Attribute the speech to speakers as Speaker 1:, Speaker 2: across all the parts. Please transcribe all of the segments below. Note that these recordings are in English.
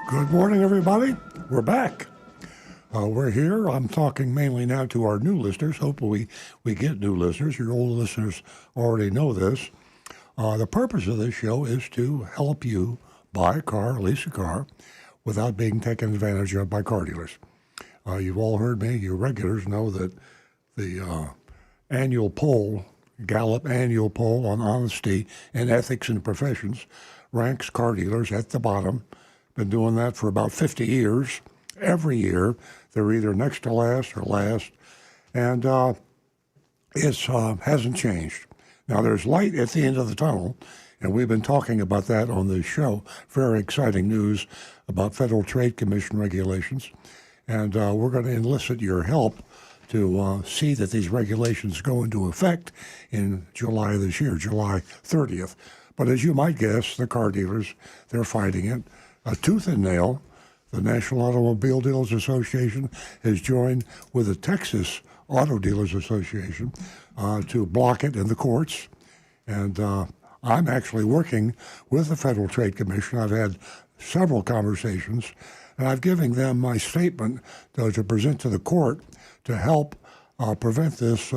Speaker 1: Good morning, everybody. We're back. We're here. I'm talking mainly now to our new listeners. Hopefully, we get new listeners. Your old listeners already know this. The purpose of this show is to help you buy a car, lease a car, without being taken advantage of by car dealers. You've all heard me. You regulars know that the annual poll, Gallup annual poll on honesty and ethics in professions, ranks car dealers at the bottom. Been doing that for about 50 years. Every year, they're either next to last or last, and it hasn't changed. Now, there's light at the end of the tunnel, and we've been talking about that on this show. Very exciting news about Federal Trade Commission regulations, and we're going to enlist your help to see that these regulations go into effect in July this year, July 30th. But as you might guess, the car dealers, they're fighting it. Tooth and nail. The National Automobile Dealers Association has joined with the Texas Auto Dealers Association to block it in the courts. And I'm actually working with the Federal Trade Commission. I've had several conversations, and I've given them my statement to present to the court to help prevent this.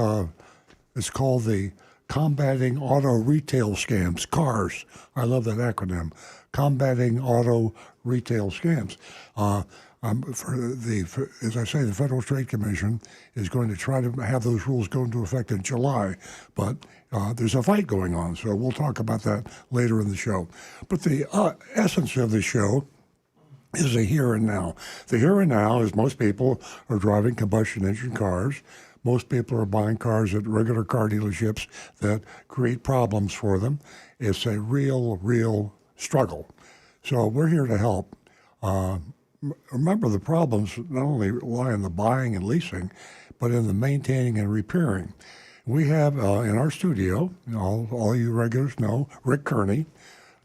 Speaker 1: It's called the Combating Auto Retail Scams, CARS. I love that acronym. Combating Auto Retail Scams. As I say, the Federal Trade Commission is going to try to have those rules go into effect in July, but there's a fight going on, so we'll talk about that later in the show. But the essence of the show is the here and now. The here and now is most people are driving combustion engine cars. Most people are buying cars at regular car dealerships that create problems for them. It's a real struggle. So we're here to help. Remember, the problems not only lie in the buying and leasing, but in the maintaining and repairing. We have in our studio, all you regulars know, Rick Kearney.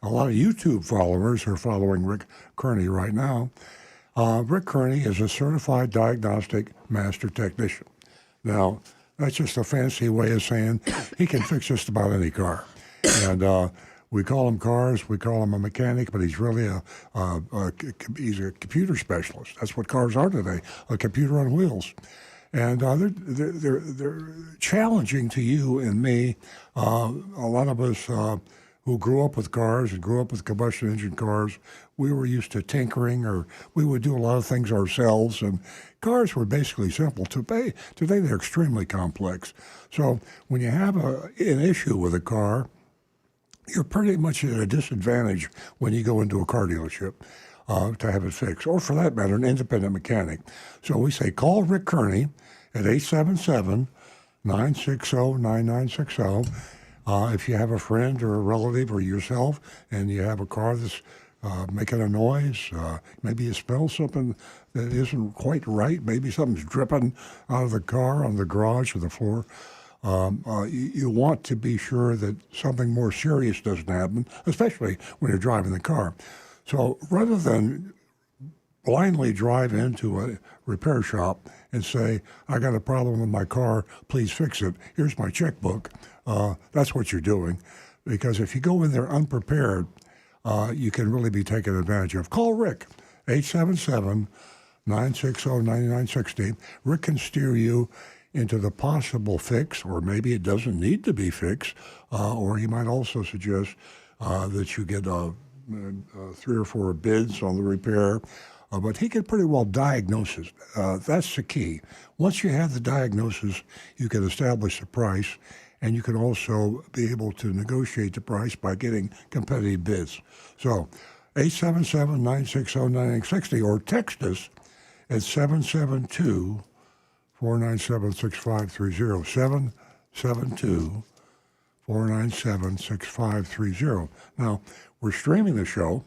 Speaker 1: A lot of YouTube followers are following Rick Kearney right now. Rick Kearney is a certified diagnostic master technician. Now, that's just a fancy way of saying he can fix just about any car. And we call him cars, we call him a mechanic, but he's really he's a computer specialist. That's what cars are today, a computer on wheels. And they're challenging to you and me. A lot of us who grew up with cars and grew up with combustion engine cars, we were used to tinkering, or we would do a lot of things ourselves, and cars were basically simple. Today they're extremely complex. So when you have an issue with a car, you're pretty much at a disadvantage when you go into a car dealership to have it fixed, or for that matter, an independent mechanic. So we say call Rick Kearney at 877-960-9960. If you have a friend or a relative or yourself and you have a car that's making a noise, maybe you smell something that isn't quite right, maybe something's dripping out of the car on the garage or the floor, you want to be sure that something more serious doesn't happen, especially when you're driving the car. So rather than blindly drive into a repair shop and say, I got a problem with my car, please fix it, here's my checkbook, that's what you're doing. Because if you go in there unprepared, you can really be taken advantage of. Call Rick, 877-960-9960. Rick can steer you into the possible fix, or maybe it doesn't need to be fixed, or he might also suggest that you get 3 or 4 bids on the repair. But he can pretty well diagnose it. That's the key. Once you have the diagnosis, you can establish the price, and you can also be able to negotiate the price by getting competitive bids. So 877-960-9960, or text us at 772-497-6530, 772-497-6530. Now, we're streaming the show,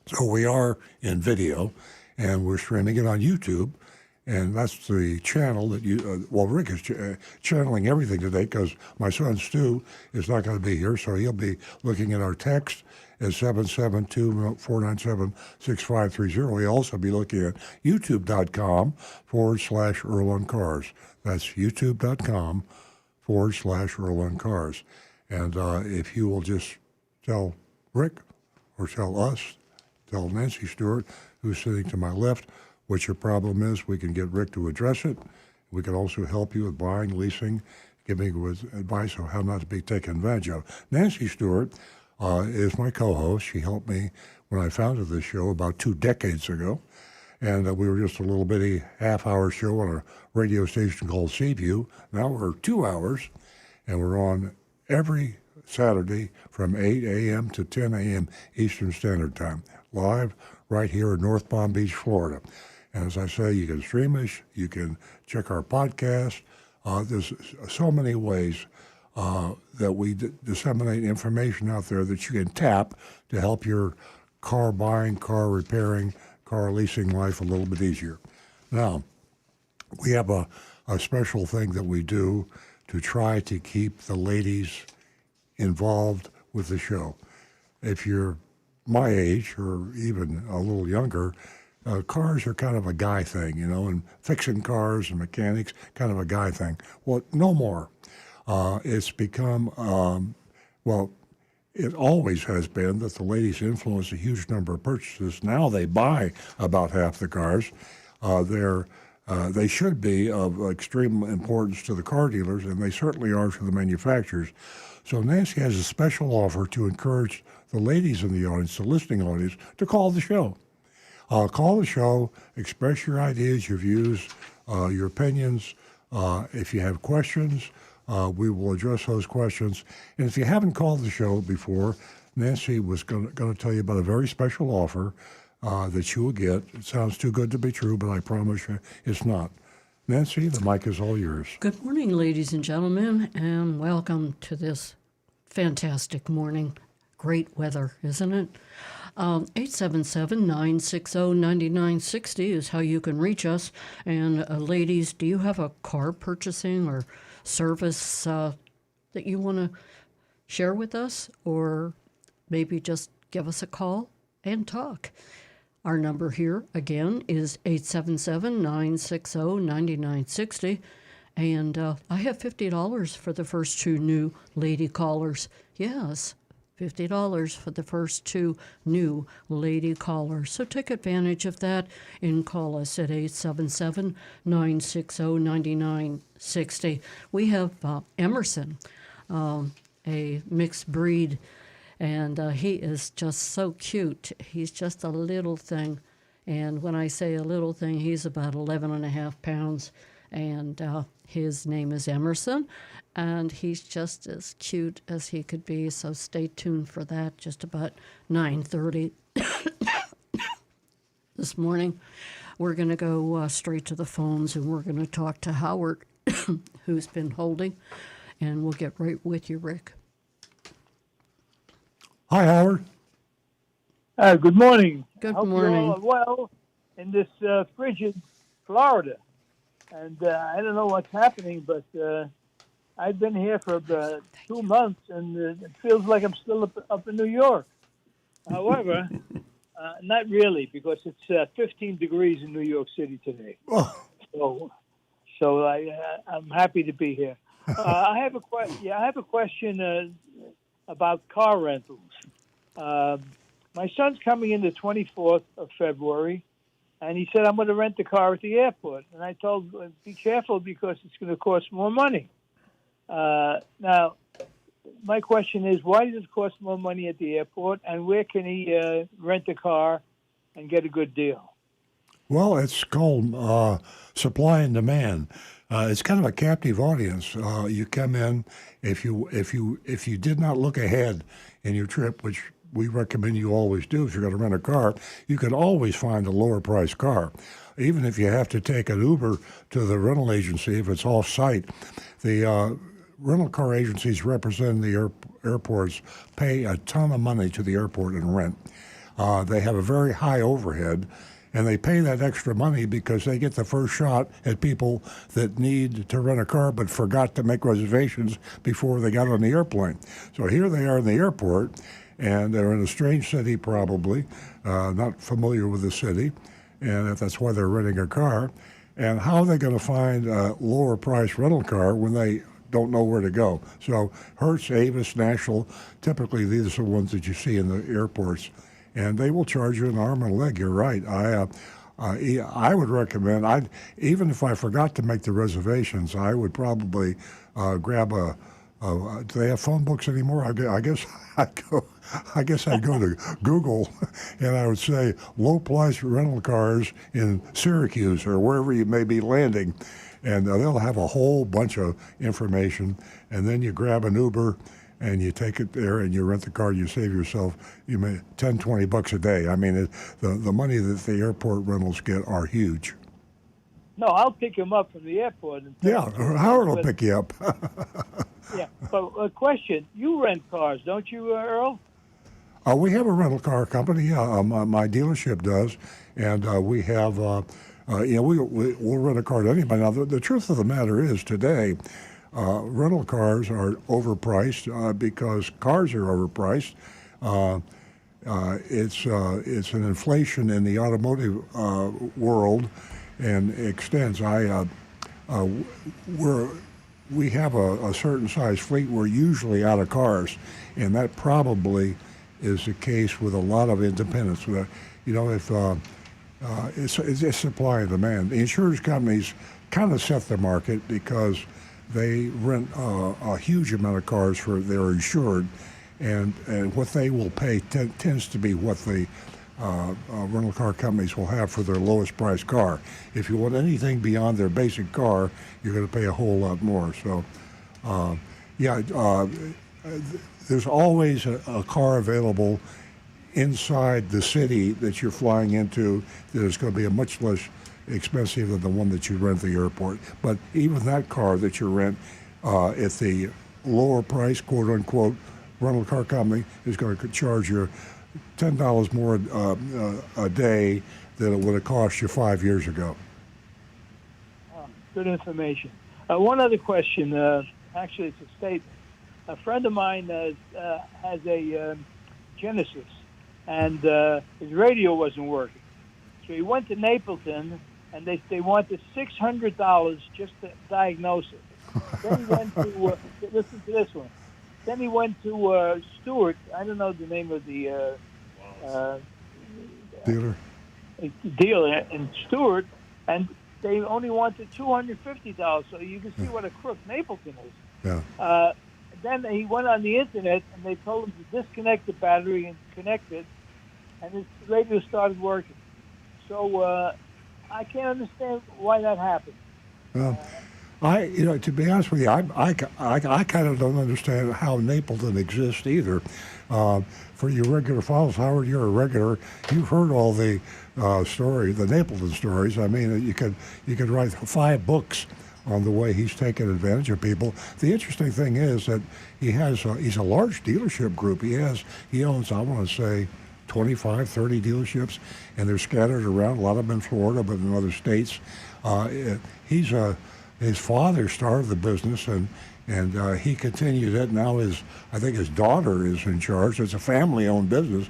Speaker 1: so we are in video, and we're streaming it on YouTube, and that's the channel that Rick is channeling everything today because my son Stu is not going to be here, so he'll be looking at our text at 772-497-6530. He'll also be looking at youtube.com/Earl on Cars. That's youtube.com/Earl on Cars. And if you will just tell Rick or tell us tell Nancy Stewart, who's sitting to my left, what your problem is. We can get Rick to address it. We can also help you with buying, leasing, giving you advice on how not to be taken advantage of. Nancy Stewart is my co-host. She helped me when I founded this show about 2 decades ago. And we were just a little bitty half-hour show on a radio station called Seaview. Now we're 2 hours, and we're on every Saturday from 8 a.m. to 10 a.m. Eastern Standard Time, live right here in North Palm Beach, Florida. And as I say, you can stream us, you can check our podcast. There's so many ways that we disseminate information out there that you can tap to help your car buying, car repairing, car leasing life a little bit easier. Now, we have a special thing that we do to try to keep the ladies involved with the show. If you're my age or even a little younger, cars are kind of a guy thing, and fixing cars and mechanics, kind of a guy thing. Well, no more. It's become, it always has been that the ladies influence a huge number of purchases. Now they buy about half the cars. They should be of extreme importance to the car dealers, and they certainly are to the manufacturers. So Nancy has a special offer to encourage the ladies in the audience, the listening audience, to call the show. Call the show, express your ideas, your views, your opinions. If you have questions, we will address those questions. And if you haven't called the show before, Nancy was going to tell you about a very special offer that you will get. It sounds too good to be true, but I promise you it's not. Nancy, the mic is all yours.
Speaker 2: Good morning, ladies and gentlemen, and welcome to this fantastic morning. Great weather, isn't it? 877-960-9960 is how you can reach us. And ladies, do you have a car purchasing or service that you want to share with us? Or maybe just give us a call and talk. Our number here, again, is 877-960-9960. And I have $50 for the first 2 new lady callers. Yes, $50 for the first 2 new lady callers. So take advantage of that and call us at 877-960-9960. We have Emerson, a mixed breed, and he is just so cute. He's just a little thing. And when I say a little thing, he's about 11 and a half pounds. And his name is Emerson, and he's just as cute as he could be. So stay tuned for that. Just about 9:30 this morning, we're going to go straight to the phones, and we're going to talk to Howard, who's been holding, and we'll get right with you, Rick.
Speaker 1: Hi, Howard.
Speaker 3: Good morning.
Speaker 2: Good
Speaker 3: Hope
Speaker 2: morning.
Speaker 3: you all are well in this frigid Florida. And I don't know what's happening, but I've been here for about 2 months, and it feels like I'm still up in New York. However, not really, because it's 15 degrees in New York City today.
Speaker 1: Oh.
Speaker 3: So I'm happy to be here. I have a question about car rentals. My son's coming in the 24th of February. And he said, I'm going to rent the car at the airport. And I told him, be careful because it's going to cost more money. Now, my question is, why does it cost more money at the airport? And where can he rent a car and get a good deal?
Speaker 1: Well, it's called supply and demand. It's kind of a captive audience. You come in, if you did not look ahead in your trip, which we recommend you always do if you're going to rent a car, you can always find a lower priced car. Even if you have to take an Uber to the rental agency, if it's off-site, the rental car agencies representing the airports pay a ton of money to the airport in rent. They have a very high overhead, and they pay that extra money because they get the first shot at people that need to rent a car but forgot to make reservations before they got on the airplane. So here they are in the airport, and they're in a strange city probably, not familiar with the city, and that's why they're renting a car. And how are they going to find a lower price rental car when they don't know where to go? So Hertz, Avis, National, typically these are the ones that you see in the airports. and they will charge you an arm and a leg. You're right. I would recommend. Even if I forgot to make the reservations, I would probably grab a. Do they have phone books anymore? I guess I'd go. I guess I'd go to Google, and I would say low price rental cars in Syracuse or wherever you may be landing, and they'll have a whole bunch of information. And then you grab an Uber, and you take it there, and you rent the car. You save yourself $10-20 a day. I mean, the money that the airport rentals get are huge.
Speaker 3: No, I'll pick him up from the airport. And
Speaker 1: Yeah, Howard will pick you up.
Speaker 3: Yeah, but a question: you rent cars, don't you, Earl?
Speaker 1: We have a rental car company. Yeah, my dealership does, and we have. We'll rent a car to anybody. Now, the truth of the matter is, today, rental cars are overpriced because cars are overpriced. It's an inflation in the automotive world, and extends. We have a certain size fleet. We're usually out of cars, and that probably is the case with a lot of independents. It's supply and demand. The insurance companies kind of set the market because they rent a huge amount of cars for they're insured, and what they will pay tends to be what the rental car companies will have for their lowest priced car. If you want anything beyond their basic car, you're going to pay a whole lot more. So, there's always a car available inside the city that you're flying into that is going to be a much less expensive than the one that you rent at the airport. But even that car that you rent at the lower price, quote unquote, rental car company is going to charge you $10 more a day than it would have cost you 5 years ago.
Speaker 3: Good information. One other question. Actually, it's a statement. A friend of mine has a Genesis, and his radio wasn't working. So he went to Napleton, and they wanted $600 just to diagnose it. Then he went to listen to this one. Then he went to Stewart. I don't know the name of the dealer in Stewart, and they only wanted $250. So you can see what a crook Napleton is.
Speaker 1: Yeah.
Speaker 3: Then he went on the internet, and they told him to disconnect the battery and connect it, and his radio started working. So I can't understand why that happened.
Speaker 1: To be honest with you, I kind of don't understand how Napleton exists either. For you regular followers, Howard, you're a regular. You've heard all the the Napleton stories. I mean, you could write 5 books on the way he's taken advantage of people. The interesting thing is that he's a large dealership group. He owns, I want to say, 25, 30 dealerships, and they're scattered around. A lot of them in Florida, but in other states. His father started the business, and he continued it. Now I think his daughter is in charge. It's a family-owned business,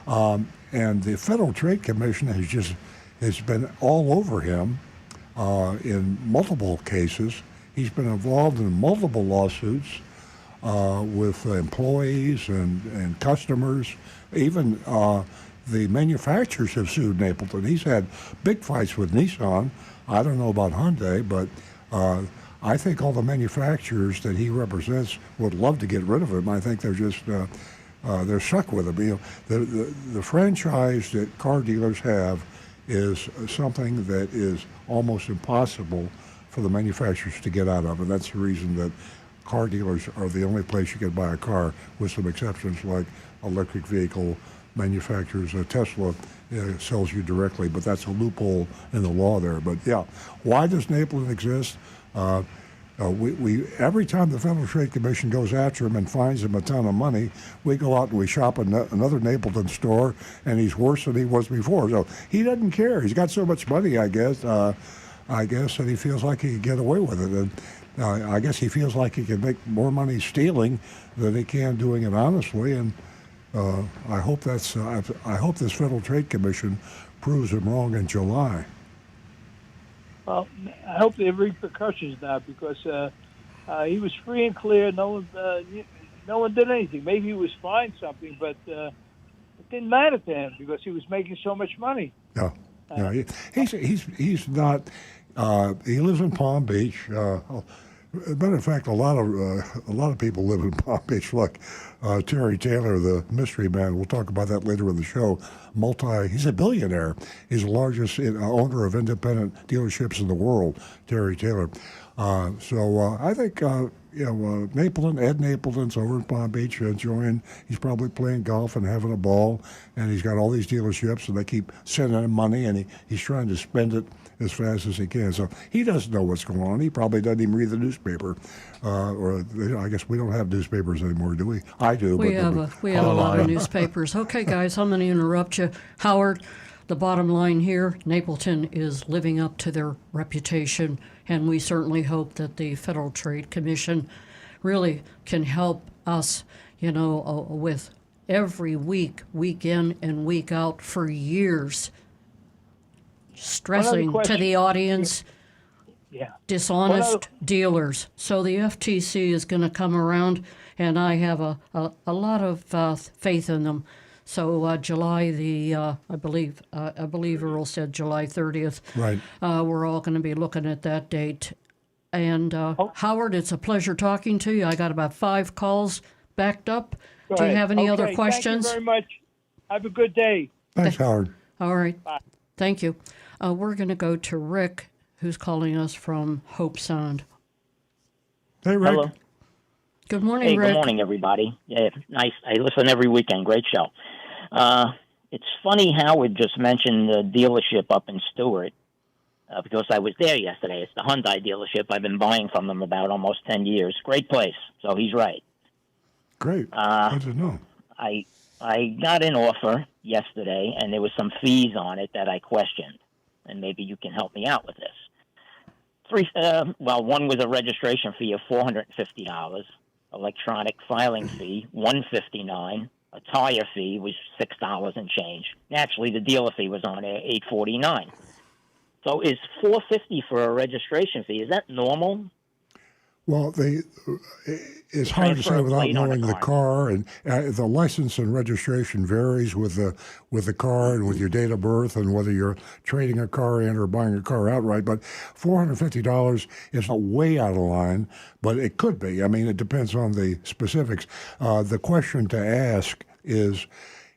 Speaker 1: and the Federal Trade Commission has been all over him in multiple cases. He's been involved in multiple lawsuits with employees and customers. Even the manufacturers have sued Napleton. He's had big fights with Nissan. I don't know about Hyundai, but I think all the manufacturers that he represents would love to get rid of him. I think they're just they're stuck with him. The franchise that car dealers have is something that is almost impossible for the manufacturers to get out of, and that's the reason that car dealers are the only place you can buy a car, with some exceptions like electric vehicle manufacturers. Tesla sells you directly, but that's a loophole in the law there. But yeah, why does Napleton exist? We every time the Federal Trade Commission goes after him and fines him a ton of money, we go out and we shop at another Napleton store, and he's worse than he was before. So he doesn't care. He's got so much money, I guess, that he feels like he can get away with it. And I guess he feels like he can make more money stealing than he can doing it honestly. And I hope this Federal Trade Commission proves him wrong in July.
Speaker 3: Well, I hope there are repercussions now, because he was free and clear. No one did anything. Maybe he was fined something, but it didn't matter to him because he was making so much money.
Speaker 1: No, no, he's not. He lives in Palm Beach. Matter of fact, a lot of people live in Palm Beach. Look, Terry Taylor, the mystery man. We'll talk about that later in the show. He's a billionaire. He's the largest owner of independent dealerships in the world. Terry Taylor. So I think Ed Napleton's over in Palm Beach enjoying. He's probably playing golf and having a ball, and he's got all these dealerships, and they keep sending him money, and he's trying to spend it as fast as he can. So he doesn't know what's going on. He probably doesn't even read the newspaper, or I guess we don't have newspapers anymore, do we? I do.
Speaker 2: We have a lot of newspapers. Okay, guys, I'm going to interrupt you, Howard. The bottom line here, Napleton is living up to their reputation, and we certainly hope that the Federal Trade Commission really can help us, with every week, week in and week out for years, stressing to the audience, dishonest dealers. So the FTC is going to come around, and I have a lot of faith in them. So July I believe Earl said July 30th.
Speaker 1: Right.
Speaker 2: We're all going to be looking at that date. And Howard, it's a pleasure talking to you. I got about 5 calls backed up. Do you have any other questions?
Speaker 3: Thank you very much. Have a good day.
Speaker 1: Thanks, Howard.
Speaker 2: All right. Bye. Thank you. We're going to go to Rick, who's calling us from Hope Sound.
Speaker 1: Hey, Rick.
Speaker 4: Hello.
Speaker 2: Good morning, Rick.
Speaker 4: Good morning, everybody. Yeah, nice. I listen every weekend. Great show. It's funny Howard just mentioned the dealership up in Stewart because I was there yesterday. It's the Hyundai dealership. I've been buying from them about almost 10 years. Great place. So he's right.
Speaker 1: Great. Good to know.
Speaker 4: I got an offer yesterday, and there was some fees on it that I questioned, and maybe you can help me out with this. One was a registration fee of $450, electronic filing fee $159, a tire fee was $6 and change. Naturally, the dealer fee was on there $849. So is $450 for a registration fee? Is that normal?
Speaker 1: Well, it's hard to say without knowing the car, and the license and registration varies with the car and with your date of birth and whether you're trading a car in or buying a car outright. But $450 is not way out of line, but it could be. I mean, it depends on the specifics. The question to ask is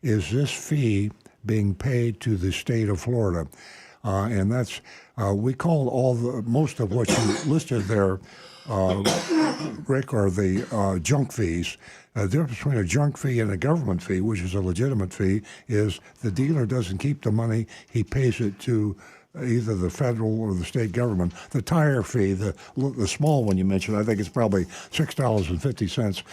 Speaker 1: this fee being paid to the state of Florida? And that's we call most of what you listed there, Rick, are the junk fees. The difference between a junk fee and a government fee, which is a legitimate fee, is the dealer doesn't keep the money; he pays it to either the federal or the state government. The tire fee, the small one you mentioned, I think it's probably $6.50.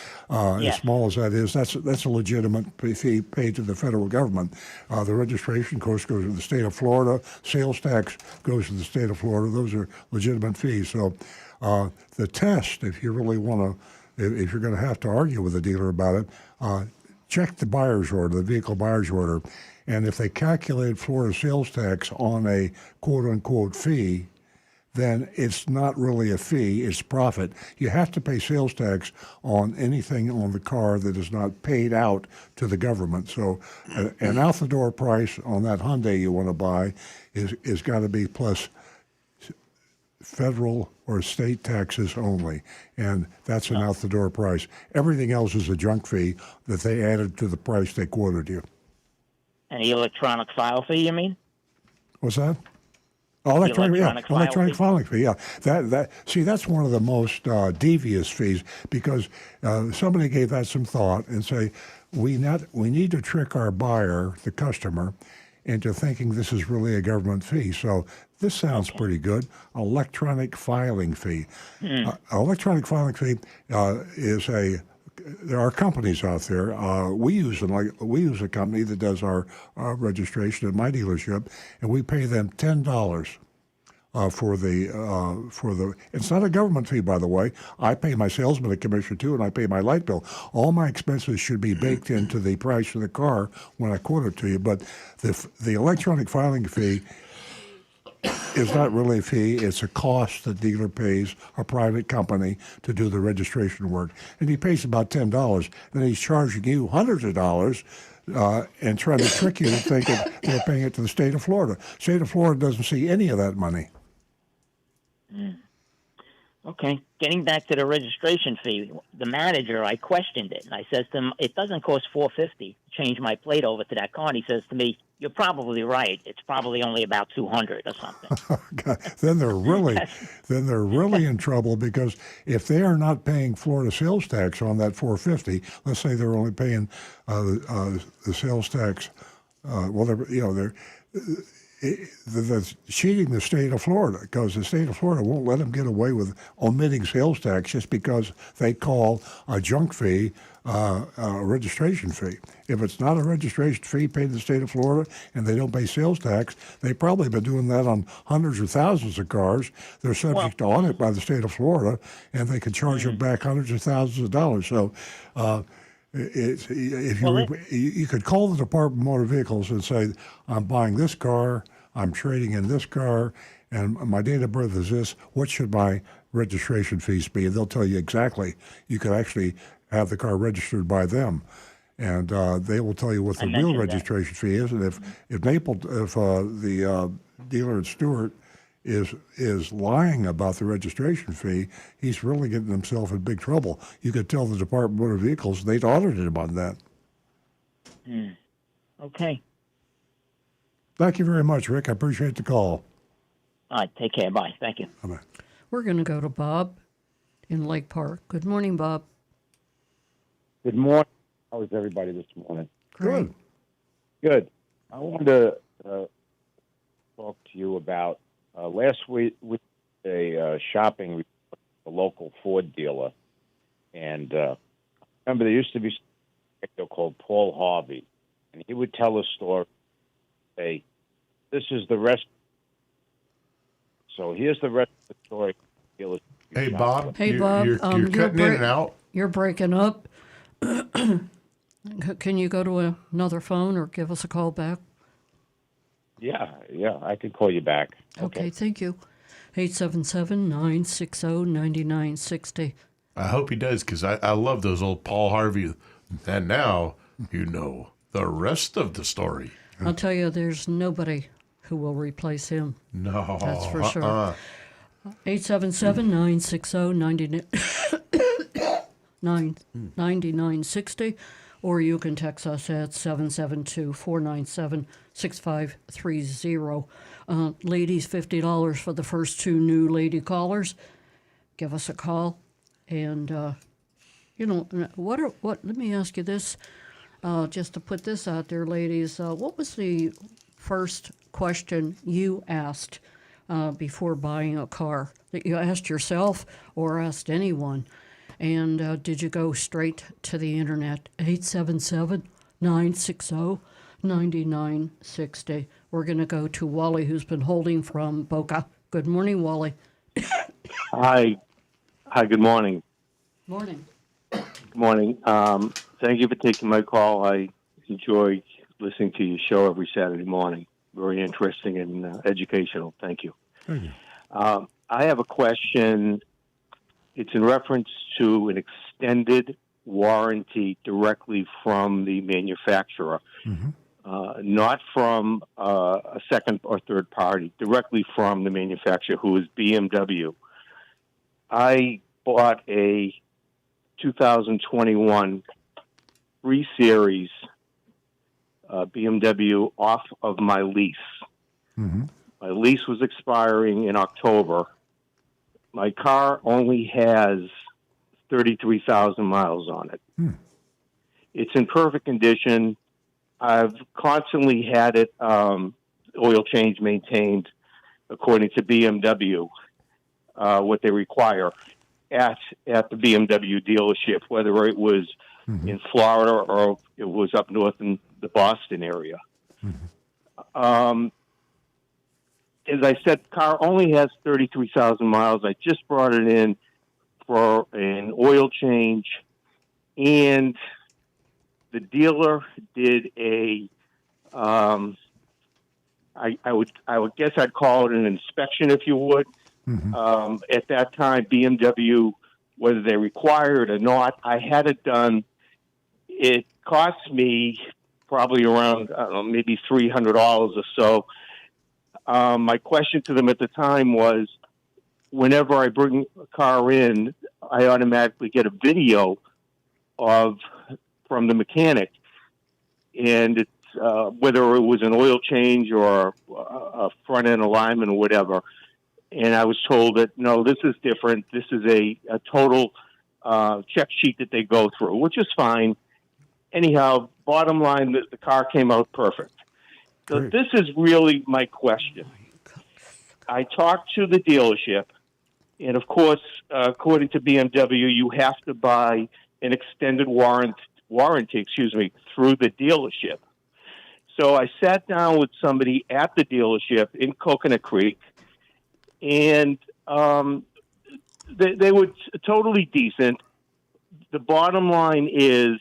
Speaker 1: As small as that is, that's a legitimate fee paid to the federal government. The registration cost goes to the state of Florida. Sales tax goes to the state of Florida. Those are legitimate fees. So the test, if you really want to, if you're going to have to argue with a dealer about it, check the buyer's order, the vehicle buyer's order. And if they calculate Florida sales tax on a quote-unquote fee, then it's not really a fee, it's profit. You have to pay sales tax on anything on the car that is not paid out to the government. So an out-the-door price on that Hyundai you want to buy is got to be plus federal or state taxes only, and that's an out-the-door price. Everything else is a junk fee that they added to the price they quoted you.
Speaker 4: And the electronic file fee, you mean?
Speaker 1: What's that? Electronic filing fee. Yeah, that's one of the most devious fees because somebody gave that some thought and say we need to trick our buyer, the customer, into thinking this is really a government fee. So this sounds pretty good. Electronic filing fee. Electronic filing fee there are companies out there. We use a company that does our registration at my dealership, and we pay them $10 for the. It's not a government fee, by the way. I pay my salesman a commission too, and I pay my light bill. All my expenses should be baked into the price of the car when I quote it to you. But the electronic filing fee is not really a fee. It's a cost the dealer pays a private company to do the registration work. And he pays about $10. Then he's charging you hundreds of dollars and try to trick you to think that they're paying it to the state of Florida. State of Florida doesn't see any of that money.
Speaker 4: Okay. Getting back to the registration fee, the manager, I questioned it. And I says to him, it doesn't cost $450 to change my plate over to that car. And he says to me, you're probably right. It's probably only about $200 or something.
Speaker 1: Then they're really in trouble, because if they are not paying Florida sales tax on that $450, let's say they're only paying the sales tax, that's cheating the state of Florida, because the state of Florida won't let them get away with omitting sales tax just because they call a junk fee a registration fee. If it's not a registration fee paid to the state of Florida and they don't pay sales tax, they've probably been doing that on hundreds or thousands of cars. They're subject to audit by the state of Florida, and they can charge them back hundreds of thousands of dollars. So you could call the Department of Motor Vehicles and say, I'm buying this car, I'm trading in this car, and my date of birth is this. What should my registration fees be? And they'll tell you exactly. You could actually have the car registered by them, and they will tell you what the real registration fee is. And if the dealer in Stewart is lying about the registration fee, he's really getting himself in big trouble. You could tell the Department of Motor Vehicles they'd audited him on that.
Speaker 4: Okay.
Speaker 1: Thank you very much, Rick. I appreciate the call.
Speaker 4: All right. Take care. Bye. Thank you.
Speaker 1: Bye-bye.
Speaker 2: We're going to go to Bob in Lake Park. Good morning, Bob.
Speaker 5: Good morning. How is everybody this morning?
Speaker 1: Good.
Speaker 5: Good. I wanted to talk to you about last week we did a shopping report at a local Ford dealer, and remember there used to be a guy called Paul Harvey, and he would tell a story. Say, this is the rest. So here's the rest of the story.
Speaker 6: Hey, Bob.
Speaker 2: Hey, Bob.
Speaker 6: You're cutting in and out.
Speaker 2: You're breaking up. Can you go to another phone or give us a call back?
Speaker 5: Yeah, I could call you back.
Speaker 2: Okay, thank you. 877-960-9960.
Speaker 6: I hope he does, because I love those old Paul Harvey. And now you know the rest of the story.
Speaker 2: I'll tell you, there's nobody who will replace him.
Speaker 6: No.
Speaker 2: That's for sure. 877-960-9960, or you can text us at 772-497-6530. Ladies, $50 for the first two new lady callers. Give us a call. And, let me ask you this, just to put this out there, ladies. What was the first question you asked before buying a car, that you asked yourself or asked anyone? And did you go straight to the internet? 877-960-9960. We're going to go to Wally, who's been holding from Boca. Good morning, Wally.
Speaker 7: Hi, good morning.
Speaker 2: Morning.
Speaker 7: Good morning. Thank you for taking my call. I enjoy listening to your show every Saturday morning. Very interesting and educational. Thank you.
Speaker 1: Thank you.
Speaker 7: I have a question. It's in reference to an extended warranty directly from the manufacturer, not from a second or third party, directly from the manufacturer, who is BMW. I bought a 2021 3 Series BMW off of my lease. My lease was expiring in October. My car only has 33,000 miles on it. It's in perfect condition. I've constantly had it oil change maintained according to BMW, what they require at the BMW dealership, whether it was in Florida or it was up north in the Boston area. As I said, the car only has 33,000 miles. I just brought it in for an oil change, and the dealer did a, I would guess I'd call it an inspection, if you would. At that time, BMW, whether they required it or not, I had it done. It cost me probably around, I don't know, maybe $300 or so. My question to them at the time was, whenever I bring a car in, I automatically get a video from the mechanic, and it's whether it was an oil change or a front end alignment or whatever. And I was told that no, this is different. This is a total check sheet that they go through, which is fine. Anyhow, bottom line, the car came out perfect. So
Speaker 1: Great.
Speaker 7: this is really my question. I talked to the dealership, and of course, according to BMW, you have to buy an extended warranty, through the dealership. So I sat down with somebody at the dealership in Coconut Creek, and they were totally decent. The bottom line is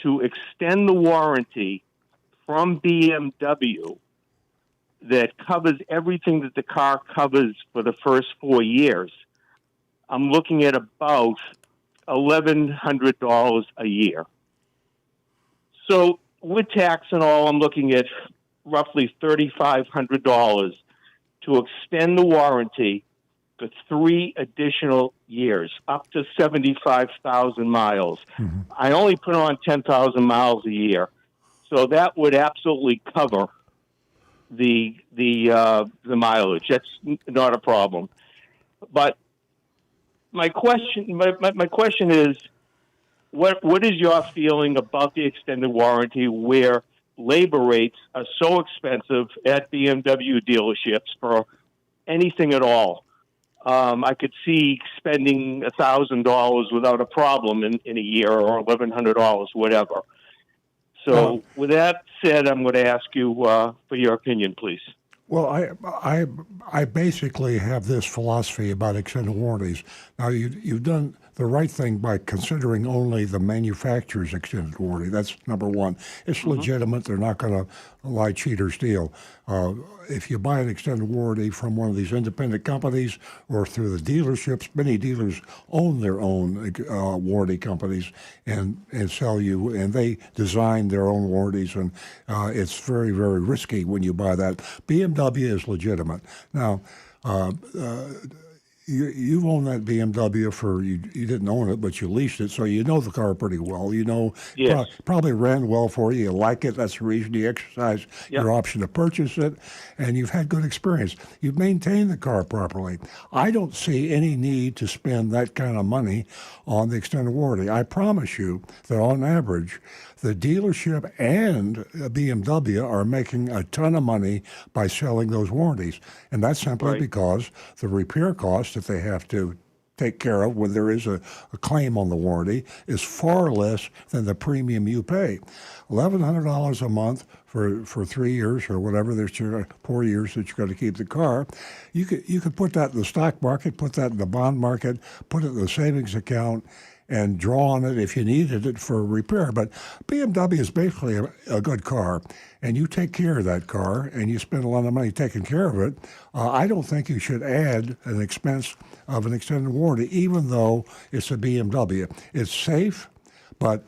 Speaker 7: to extend the warranty from BMW that covers everything that the car covers for the first 4 years. I'm looking at about $1,100 a year. So with tax and all, I'm looking at roughly $3,500 to extend the warranty for 3 additional years, up to 75,000 miles.
Speaker 1: Mm-hmm.
Speaker 7: I only put on 10,000 miles a year, so that would absolutely cover the mileage. That's not a problem. But my question is, what is your feeling about the extended warranty where labor rates are so expensive at BMW dealerships for anything at all? I could see spending $1,000 without a problem in a year, or $1,100, whatever. So with that said, I'm going to ask you for your opinion, please.
Speaker 1: Well, I basically have this philosophy about extended warranties. Now, you've done the right thing by considering only the manufacturer's extended warranty. That's number one. It's legitimate. They're not going to lie, cheat, or steal. If you buy an extended warranty from one of these independent companies or through the dealerships, many dealers own their own warranty companies and sell you, and they design their own warranties, and it's very, very risky when you buy that. BMW is legitimate. Now, you've owned that BMW you didn't own it, but you leased it, so you know the car pretty well. You know,
Speaker 7: Yes.
Speaker 1: probably ran well for you. You like it. That's the reason you exercise your option to purchase it, and you've had good experience. You've maintained the car properly. I don't see any need to spend that kind of money on the extended warranty. I promise you that on average, the dealership and BMW are making a ton of money by selling those warranties. And that's simply because the repair costs that they have to take care of when there is a claim on the warranty is far less than the premium you pay. $1,100 a month for 3 years or whatever, there's 4 years that you're going to keep the car. You could put that in the stock market, put that in the bond market, put it in the savings account, and draw on it if you needed it for repair. But BMW is basically a good car, and you take care of that car, and you spend a lot of money taking care of it. I don't think you should add an expense of an extended warranty, even though it's a BMW. It's safe, but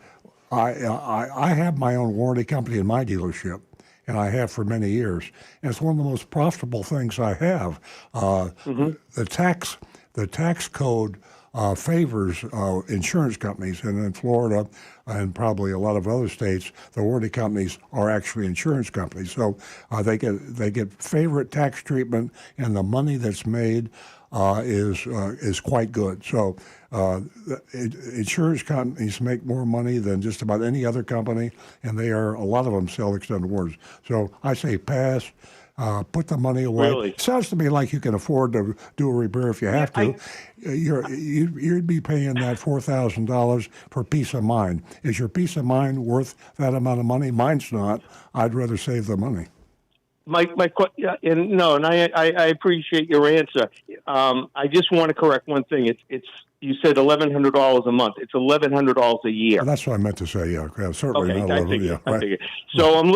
Speaker 1: I have my own warranty company in my dealership, and I have for many years. And it's one of the most profitable things I have. The tax code favors insurance companies, and in Florida and probably a lot of other states, the warranty companies are actually insurance companies. So they get favorite tax treatment, and the money that's made is quite good. So insurance companies make more money than just about any other company, and a lot of them sell extended warranties. So I say pass. Put the money away.
Speaker 7: Really?
Speaker 1: Sounds to me like you can afford to do a repair if you have to. You'd be paying that $4,000 for peace of mind. Is your peace of mind worth that amount of money? Mine's not. I'd rather save the money.
Speaker 7: I appreciate your answer. I just want to correct one thing. It's you said $1,100 a month. It's $1,100 a year.
Speaker 1: Well, that's what I meant to say. Yeah, certainly not
Speaker 7: I
Speaker 1: 11.
Speaker 7: figured.
Speaker 1: Yeah,
Speaker 7: I
Speaker 1: right.
Speaker 7: figured. So I'm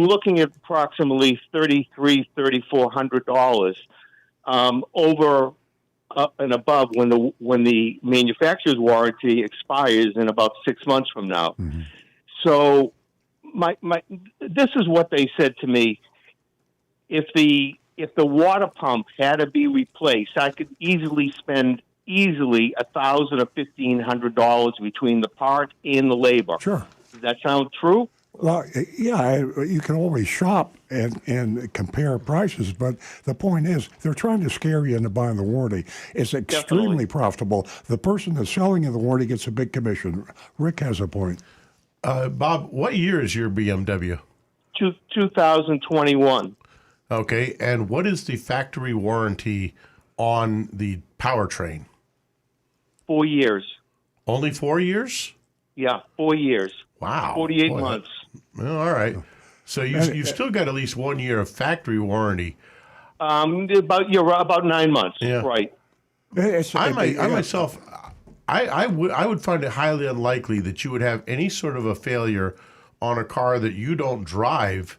Speaker 7: looking at approximately $3,400 over and above when the manufacturer's warranty expires in about 6 months from now.
Speaker 1: Mm-hmm.
Speaker 7: So my this is what they said to me. If the water pump had to be replaced, I could easily spend $1,000 or $1,500 between the part and the labor.
Speaker 1: Sure.
Speaker 7: Does that sound true?
Speaker 1: Well, yeah, you can always shop and compare prices, but the point is they're trying to scare you into buying the warranty. It's extremely
Speaker 7: Definitely.
Speaker 1: profitable. The person that's selling you the warranty gets a big commission. Rick has a point.
Speaker 6: Bob, what year is your BMW?
Speaker 7: 2021.
Speaker 6: Okay, and what is the factory warranty on the powertrain?
Speaker 7: 4 years.
Speaker 6: Only 4 years?
Speaker 7: Yeah, 4 years.
Speaker 6: Wow.
Speaker 7: 48
Speaker 6: Boy,
Speaker 7: months.
Speaker 6: Well, all right. So you've still got at least 1 year of factory warranty.
Speaker 7: About 9 months.
Speaker 6: Yeah.
Speaker 7: Right.
Speaker 6: I myself, I would find it highly unlikely that you would have any sort of a failure on a car that you don't drive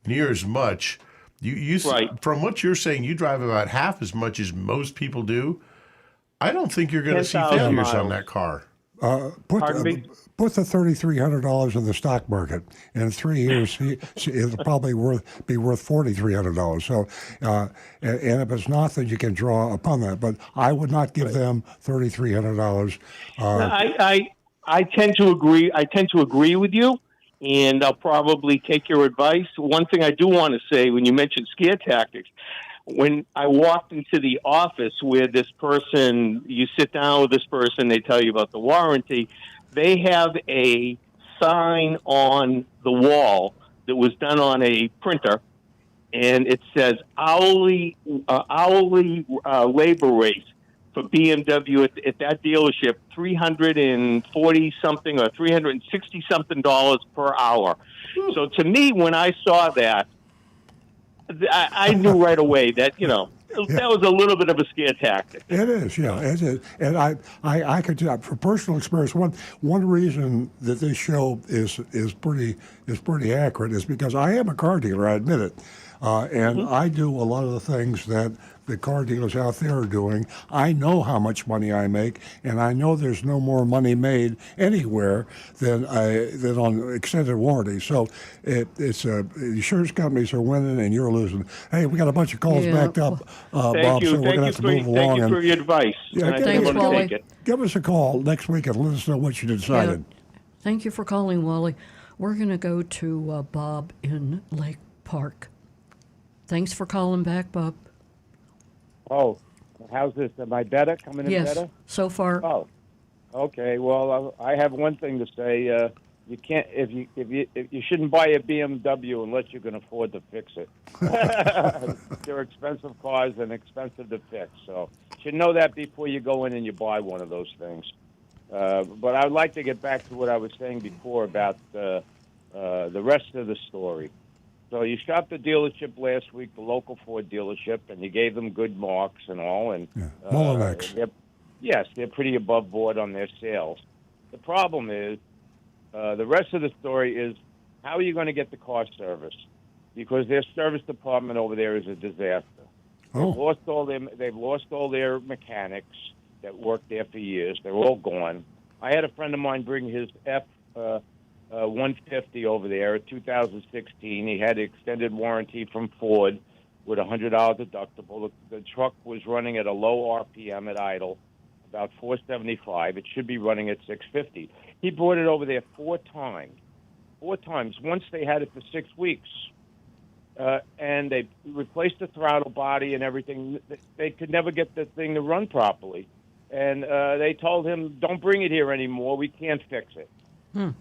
Speaker 6: near as much.
Speaker 7: Right.
Speaker 6: From what you're saying, you drive about half as much as most people do. I don't think you're going to see
Speaker 7: 10,000
Speaker 6: failures on
Speaker 7: miles.
Speaker 6: that car.
Speaker 7: Pardon me?
Speaker 1: Put the $3,300 in the stock market. In 3 years, it'll probably be worth $4,300. So, and if it's not, then you can draw upon that. But I would not give them $3,300.
Speaker 7: I tend to agree. I tend to agree with you, and I'll probably take your advice. One thing I do want to say, when you mentioned scare tactics, when I walked into the office where this person, you sit down with this person, they tell you about the warranty. They have a sign on the wall that was done on a printer, and it says hourly labor rate for BMW at that dealership, $340 something or $360 something per hour. So to me, when I saw that, I knew right away that that was a little bit of a scare tactic.
Speaker 1: It is, yeah, it is, and I could tell from personal experience. One reason that this show is pretty accurate is because I am a car dealer. I admit it, and I do a lot of the things that the car dealers out there are doing. I know how much money I make, and I know there's no more money made anywhere than on extended warranty. So it's insurance companies are winning and you're losing. Hey, we got a bunch of calls backed up, Bob, so we're going to have to move along.
Speaker 7: Thank you for your advice.
Speaker 1: Yeah,
Speaker 7: and I think I'm going to take it.
Speaker 1: Give us a call next week and let us know what you decided.
Speaker 2: Thank you for calling, Wally. We're going to go to Bob in Lake Park. Thanks for calling back, Bob.
Speaker 5: Oh, how's this? Am I better? Coming in
Speaker 2: Yes,
Speaker 5: better?
Speaker 2: so far.
Speaker 5: Oh, okay. Well, I have one thing to say. You can't if you shouldn't buy a BMW unless you can afford to fix it. They're expensive cars and expensive to fix. So you should know that before you go in and you buy one of those things. But I'd like to get back to what I was saying before about the rest of the story. So you shopped the dealership last week, the local Ford dealership, and you gave them good marks and all. And
Speaker 1: Molinex.
Speaker 5: Yes, they're pretty above board on their sales. The problem is the rest of the story is how are you going to get the car service? Because their service department over there is a disaster. They've lost all their mechanics that worked there for years. They're all gone. I had a friend of mine bring his F-150 over there in 2016. He had extended warranty from Ford with a $100 deductible. The truck was running at a low RPM at idle, about 475. It should be running at 650. He brought it over there four times. Once they had it for 6 weeks. And they replaced the throttle body and everything. They could never get the thing to run properly. And they told him, don't bring it here anymore. We can't fix it.
Speaker 1: Well,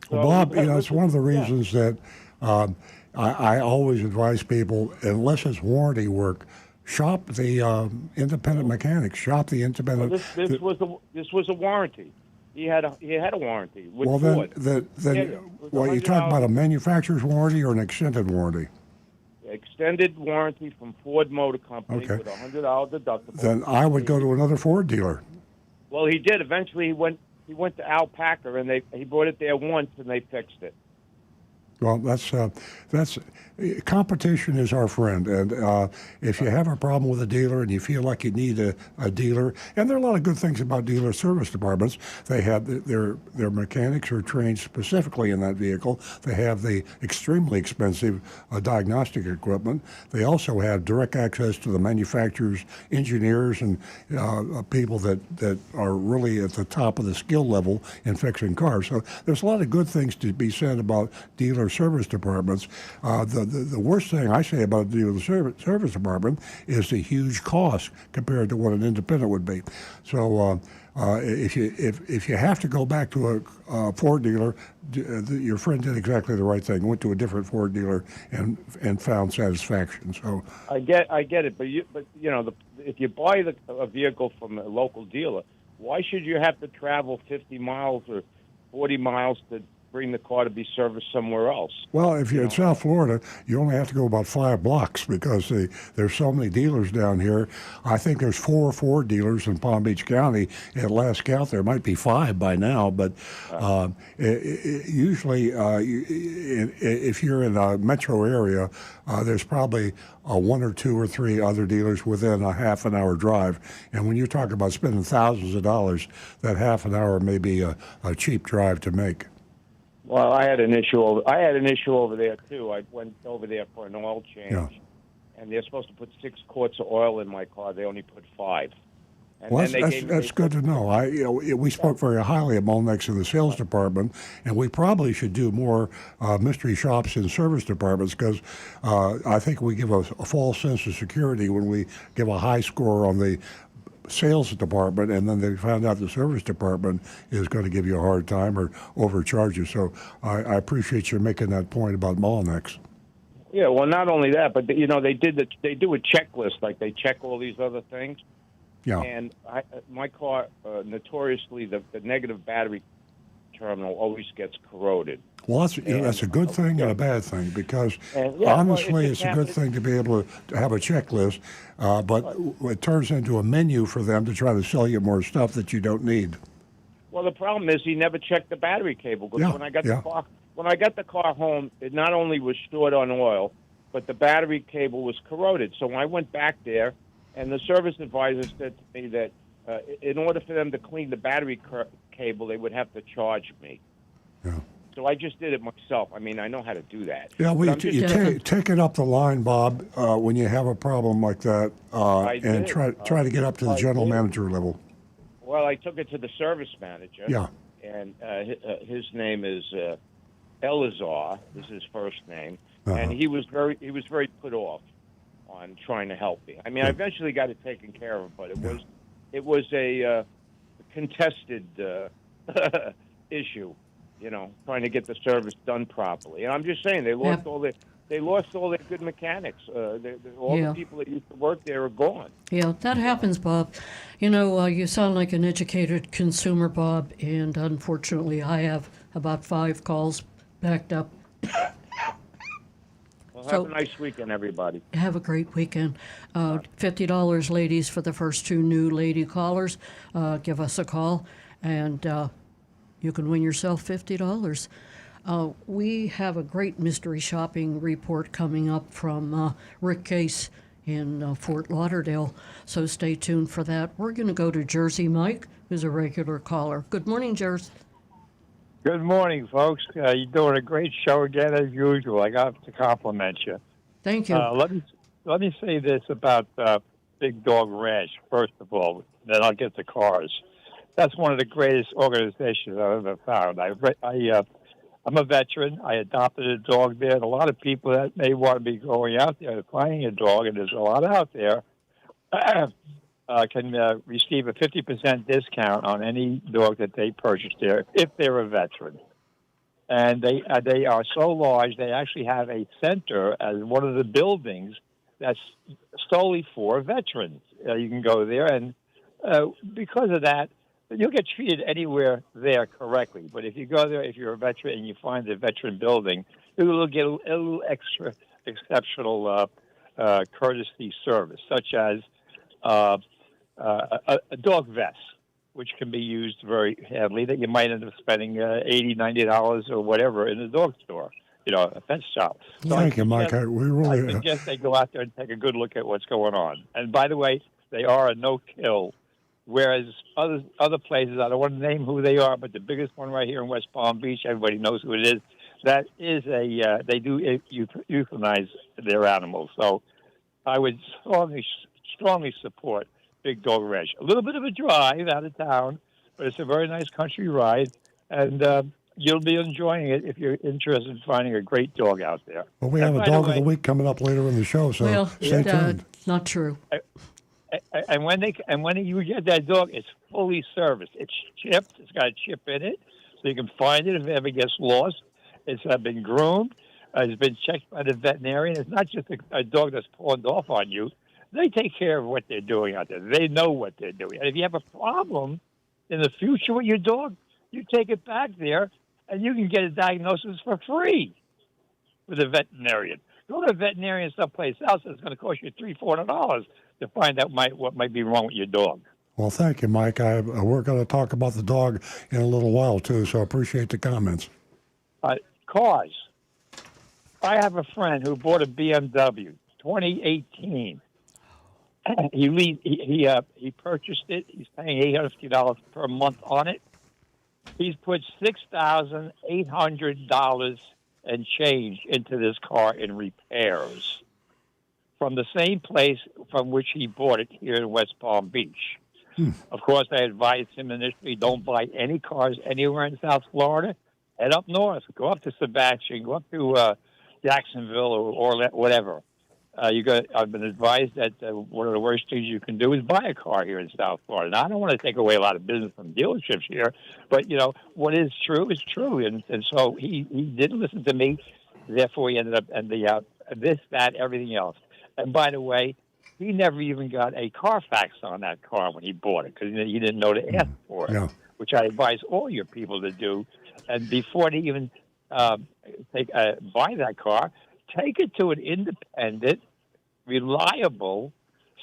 Speaker 1: Bob, it's one of the reasons that I always advise people, unless it's warranty work, shop the independent mechanics. Shop the independent.
Speaker 5: Well, this was a warranty. He had a warranty with
Speaker 1: Ford.
Speaker 5: Ford.
Speaker 1: You talk about a manufacturer's warranty or an extended warranty?
Speaker 5: Extended warranty from Ford Motor Company with a $100 deductible.
Speaker 1: Then I would go to another Ford dealer.
Speaker 5: Well, he did. Eventually, he went to Alpaca, and he brought it there once, and they fixed it.
Speaker 1: Well, that's competition is our friend, and if you have a problem with a dealer and you feel like you need a dealer, and there are a lot of good things about dealer service departments. They have their mechanics are trained specifically in that vehicle. They have the extremely expensive diagnostic equipment. They also have direct access to the manufacturer's engineers and people that are really at the top of the skill level in fixing cars. So there's a lot of good things to be said about dealer service departments. The worst thing I say about a dealer service department is the huge cost compared to what an independent would be. So if you have to go back to a Ford dealer, your friend did exactly the right thing. Went to a different Ford dealer and found satisfaction. So
Speaker 5: I get it, but if you buy a vehicle from a local dealer, why should you have to travel 50 miles or 40 miles to bring the car to be serviced somewhere else?
Speaker 1: Well, if you're in South Florida, you only have to go about 5 blocks because there's so many dealers down here. I think there's 4 Ford dealers in Palm Beach County. At last count, there might be 5 by now, but usually if you're in a metro area, there's probably 1 or 2 or 3 other dealers within a half an hour drive. And when you talk about spending thousands of dollars, that half an hour may be a cheap drive to make.
Speaker 5: Well, I had an issue over there too. I went over there for an oil change, and they're supposed to put 6 quarts of oil in my car. They only put 5. And
Speaker 1: Well,
Speaker 5: then
Speaker 1: that's good to know. We spoke very highly of Molnex in the sales department, and we probably should do more mystery shops in service departments because I think we give a false sense of security when we give a high score on the sales department, and then they found out the service department is going to give you a hard time or overcharge you. So I appreciate you making that point about Molnex.
Speaker 5: Yeah, well, not only that, but they do a checklist, like they check all these other things.
Speaker 1: Yeah.
Speaker 5: And my car, notoriously, the negative battery terminal always gets corroded.
Speaker 1: Well, that's a good thing and a bad thing because
Speaker 5: well,
Speaker 1: honestly, it's a good thing to be able to have a checklist, but it turns into a menu for them to try to sell you more stuff that you don't need.
Speaker 5: Well, the problem is he never checked the battery cable because when I got the car home, it not only was stored on oil, but the battery cable was corroded. So when I went back there, and the service advisor said to me that in order for them to clean the battery cable, they would have to charge me.
Speaker 1: Yeah.
Speaker 5: So I just did it myself. I mean, I know how to do that.
Speaker 1: Yeah, take it up the line, Bob, when you have a problem like that, and try to get up to the general manager level.
Speaker 5: Well, I took it to the service manager.
Speaker 1: Yeah.
Speaker 5: And his name is Elazar. This is his first name, and he was very put off on trying to help me. I mean, I eventually got it taken care of, but it was a contested issue. Trying to get the service done properly. And I'm just saying, they lost all their good mechanics. The people that used to work there are gone.
Speaker 2: Yeah, that happens, Bob. You sound like an educated consumer, Bob, and unfortunately, I have about 5 calls backed up.
Speaker 5: Well, have a nice weekend, everybody.
Speaker 2: Have a great weekend. $50, ladies, for the first 2 new lady callers. Give us a call, and you can win yourself $50. We have a great mystery shopping report coming up from Rick Case in Fort Lauderdale, so stay tuned for that. We're going to go to Jersey Mike, who's a regular caller. Good morning, Jersey.
Speaker 8: Good morning, folks. You're doing a great show again, as usual. I got to compliment you.
Speaker 2: Thank you.
Speaker 8: Let me say this about Big Dog Ranch, first of all, then I'll get to cars. That's one of the greatest organizations I've ever found. I'm a veteran. I adopted a dog there, and a lot of people that may want to be going out there and finding a dog, and there's a lot out there, can receive a 50% discount on any dog that they purchase there if they're a veteran. And they are so large, they actually have a center as one of the buildings that's solely for veterans. You can go there, and because of that, you'll get treated anywhere there correctly. But if you go there, if you're a veteran and you find a veteran building, you'll get a little extra exceptional courtesy service, such as a dog vest, which can be used very heavily, that you might end up spending $80, $90 or whatever in the dog store. a pet shop. So
Speaker 1: Thank you, Mike. We
Speaker 8: I
Speaker 1: really.
Speaker 8: suggest they go out there and take a good look at what's going on. And by the way, they are a no-kill, whereas other places, I don't want to name who they are, but the biggest one right here in West Palm Beach, everybody knows who it is. That is they do euthanize their animals. So I would strongly support Big Dog Ranch. A little bit of a drive out of town, but it's a very nice country ride, and you'll be enjoying it if you're interested in finding a great dog out there.
Speaker 1: Well, we have a dog of the week coming up later in the show, so
Speaker 2: Well,
Speaker 1: stay tuned.
Speaker 2: not true.
Speaker 8: And when you get that dog, it's fully serviced. It's chipped. It's got a chip in it, so you can find it if it ever gets lost. It's been groomed. It's been checked by the veterinarian. It's not just a dog that's pawned off on you. They take care of what they're doing out there. They know what they're doing. And if you have a problem in the future with your dog, you take it back there, and you can get a diagnosis for free with a veterinarian. Go to a veterinarian someplace else. It's going to cost you $300-$400 to find out what might be wrong with your dog.
Speaker 1: Well, thank you, Mike. We're going to talk about the dog in a little while, too, so I appreciate the comments.
Speaker 8: Cars. I have a friend who bought a BMW 2018. He purchased it. He's paying $850 per month on it. He's put $6,800 and change into this car in repairs from the same place from which he bought it here in West Palm Beach. Of course, I advised him initially, don't buy any cars anywhere in South Florida. Head up north. Go up to Sebastian. Go up to Jacksonville or whatever. I've been advised that one of the worst things you can do is buy a car here in South Florida. Now, I don't want to take away a lot of business from dealerships here, but, what is true is true. And so he didn't listen to me. Therefore, he ended up ending out this, that, everything else. And by the way, he never even got a Carfax on that car when he bought it because he didn't know to ask for it, which I advise all your people to do. And before they even buy that car, take it to an independent, reliable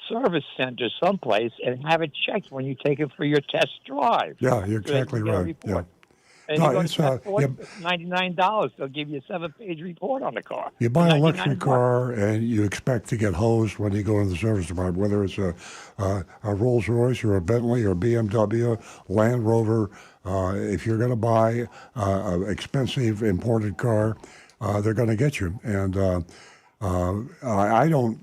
Speaker 8: service center someplace and have it checked when you take it for your test drive.
Speaker 1: Yeah, you're exactly right. Yeah.
Speaker 8: And
Speaker 1: No,
Speaker 8: it's $99. They'll give you a 7-page report on the car.
Speaker 1: You buy a luxury car and you expect to get hosed when you go into the service department, whether it's a Rolls Royce or a Bentley or a BMW, Land Rover. If you're going to buy an expensive imported car, they're going to get you. And I don't.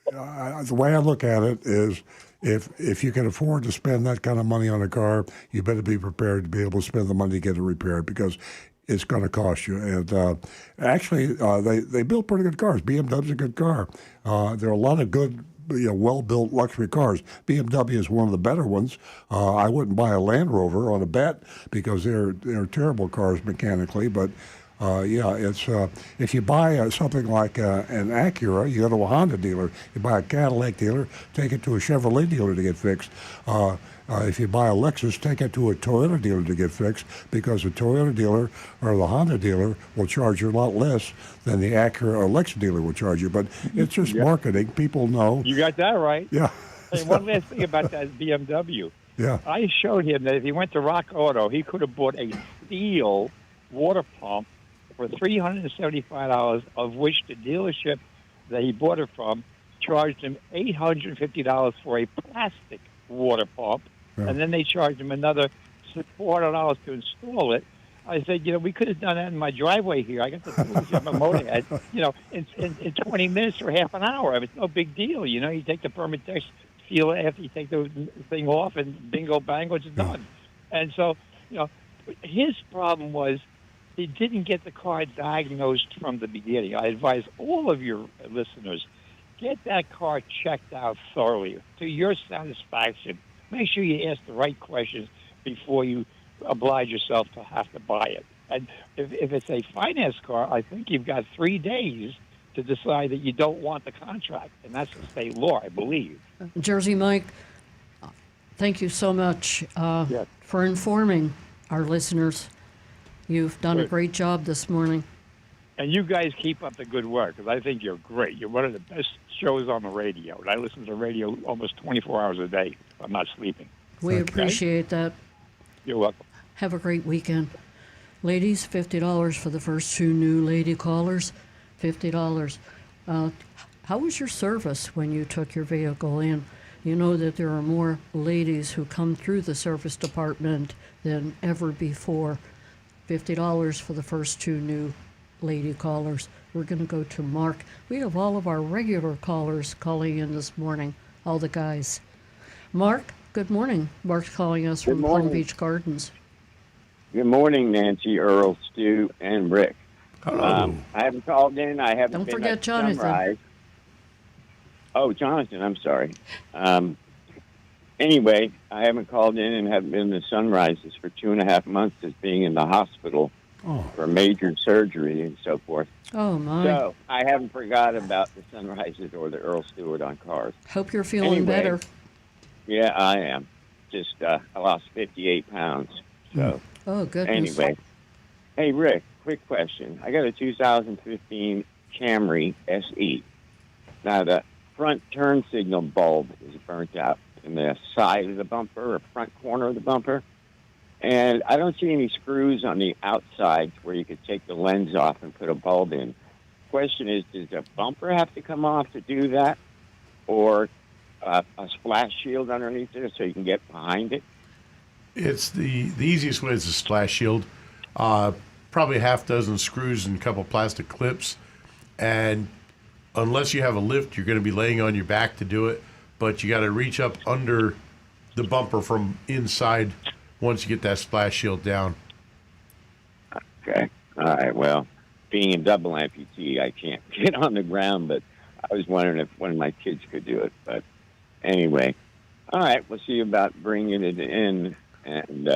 Speaker 1: The way I look at it is, if you can afford to spend that kind of money on a car, you better be prepared to be able to spend the money to get it repaired because it's going to cost you. And actually, they build pretty good cars. BMW's a good car. There are a lot of good, well-built luxury cars. BMW is one of the better ones. I wouldn't buy a Land Rover on a bet because they're terrible cars mechanically, but. It's if you buy something like an Acura, you go to a Honda dealer. You buy a Cadillac dealer, take it to a Chevrolet dealer to get fixed. If you buy a Lexus, take it to a Toyota dealer to get fixed because the Toyota dealer or the Honda dealer will charge you a lot less than the Acura or Lexus dealer will charge you. But it's just marketing. People know.
Speaker 8: You got that right.
Speaker 1: Yeah.
Speaker 8: And one last thing about that BMW.
Speaker 1: Yeah.
Speaker 8: I showed him that if he went to Rock Auto, he could have bought a steel water pump for $375, of which the dealership that he bought it from charged him $850 for a plastic water pump, and then they charged him another $400 to install it. I said, we could have done that in my driveway here. I got the tools in my motorhead, in 20 minutes or half an hour. It's no big deal. You take the Permatex seal after you take the thing off, and bingo, bango, it's done. And so, his problem was, he didn't get the car diagnosed from the beginning. I advise all of your listeners, get that car checked out thoroughly to your satisfaction. Make sure you ask the right questions before you oblige yourself to have to buy it. And if it's a finance car, I think you've got 3 days to decide that you don't want the contract, and that's the state law, I believe.
Speaker 2: Jersey Mike, thank you so much for informing our listeners. You've done a great job this morning.
Speaker 8: And you guys keep up the good work, because I think you're great. You're one of the best shows on the radio, and I listen to radio almost 24 hours a day. I'm not sleeping.
Speaker 2: We appreciate that.
Speaker 8: You're welcome.
Speaker 2: Have a great weekend. Ladies, $50 for the first 2 new lady callers. $50. How was your service when you took your vehicle in? You know that there are more ladies who come through the service department than ever before. $50 for the first 2 new lady callers. We're going to go to Mark. We have all of our regular callers calling in this morning, all the guys. Mark, good morning. Mark's calling us from Palm Beach Gardens.
Speaker 9: Good morning, Nancy, Earl, Stu, and Rick.
Speaker 6: Hello.
Speaker 9: I haven't called in. I haven't
Speaker 2: Don't
Speaker 9: been
Speaker 2: forget
Speaker 9: at
Speaker 2: Jonathan.
Speaker 9: Sunrise. Oh, Jonathan, I'm sorry. Anyway, I haven't called in and haven't been to Sunrises for 2.5 months as being in the hospital for major surgery and so forth.
Speaker 2: Oh, my.
Speaker 9: So I haven't forgot about the Sunrises or the Earl Stewart on cars.
Speaker 2: Hope you're feeling better.
Speaker 9: Yeah, I am. Just I lost 58 pounds. So
Speaker 2: Oh, goodness.
Speaker 9: anyway, hey Rick, quick question. I got a 2015 Camry SE. Now the front turn signal bulb is burnt out in the side of the bumper or front corner of the bumper, and I don't see any screws on the outside where you could take the lens off and put a bulb in. Question is, does the bumper have to come off to do that, or a splash shield underneath it so you can get behind it?
Speaker 6: It's the easiest way is a splash shield. Probably a half dozen screws and a couple plastic clips. And unless you have a lift, you're going to be laying on your back to do it. But you got to reach up under the bumper from inside once you get that splash shield down.
Speaker 9: Okay. All right. Well, being a double amputee, I can't get on the ground, but I was wondering if one of my kids could do it. But anyway, all right. We'll see about bringing it in. And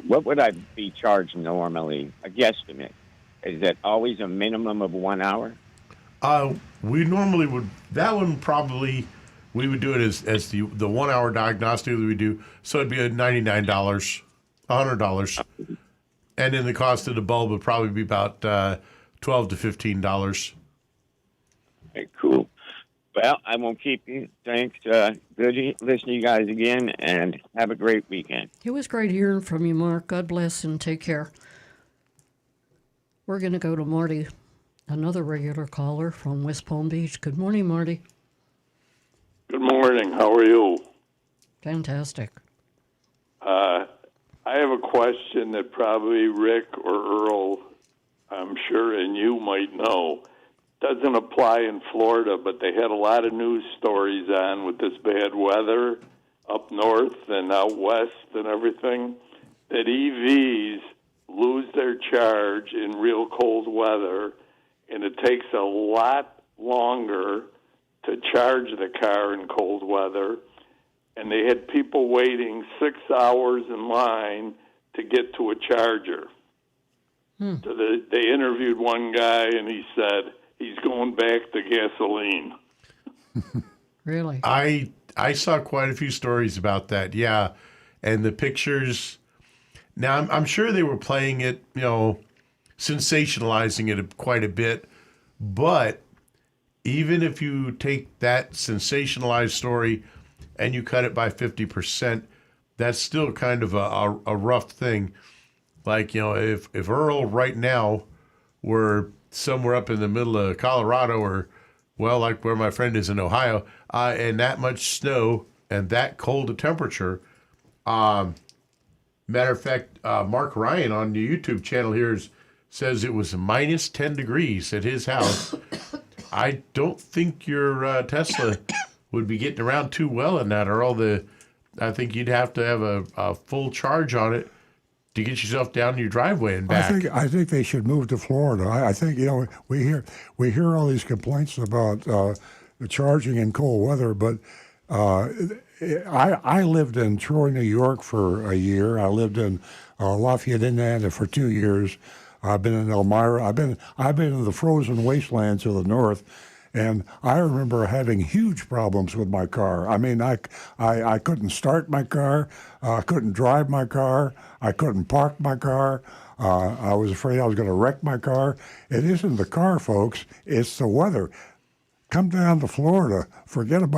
Speaker 9: what would I be charged normally? A guesstimate. Is that always a minimum of 1 hour?
Speaker 6: We normally would, that one probably, we would do it as the 1 hour diagnostic that we do. So it'd be a $99, $100. And then the cost of the bulb would probably be about $12 to $15.
Speaker 9: Okay, cool. Well, I won't keep you. Thanks. Good listening to you guys again, and have a great weekend.
Speaker 2: It was great hearing from you, Mark. God bless and take care. We're going to go to Marty, another regular caller from West Palm Beach. Good morning, Marty.
Speaker 10: Good morning. How are you?
Speaker 2: Fantastic.
Speaker 10: I have a question that probably Rick or Earl, I'm sure, and you might know. Doesn't apply in Florida, but they had a lot of news stories on with this bad weather up north and out west and everything, that EVs lose their charge in real cold weather, and it takes a lot longer to charge the car in cold weather. And they had people waiting 6 hours in line to get to a charger. So they interviewed one guy, and he said he's going back to gasoline.
Speaker 2: Really?
Speaker 6: I saw quite a few stories about that, yeah. And the pictures, now I'm sure they were playing it, sensationalizing it quite a bit. But even if you take that sensationalized story and you cut it by 50%, that's still kind of a rough thing. Like, if Earl right now were somewhere up in the middle of Colorado or, well, like where my friend is in Ohio, and that much snow and that cold a temperature. Matter of fact, Mark Ryan on the YouTube channel here says it was minus 10 degrees at his house. I don't think your Tesla would be getting around too well in that, Earl. I think you'd have to have a full charge on it to get yourself down your driveway and back.
Speaker 1: I think they should move to Florida. I think we hear all these complaints about the charging in cold weather, but I lived in Troy, New York for a year. I lived in Lafayette, Indiana for 2 years. I've been in Elmira. I've been in the frozen wastelands of the north. And I remember having huge problems with my car. I mean, I couldn't start my car. I couldn't drive my car. I couldn't park my car. I was afraid I was going to wreck my car. It isn't the car, folks. It's the weather. Come down to Florida. Forget it.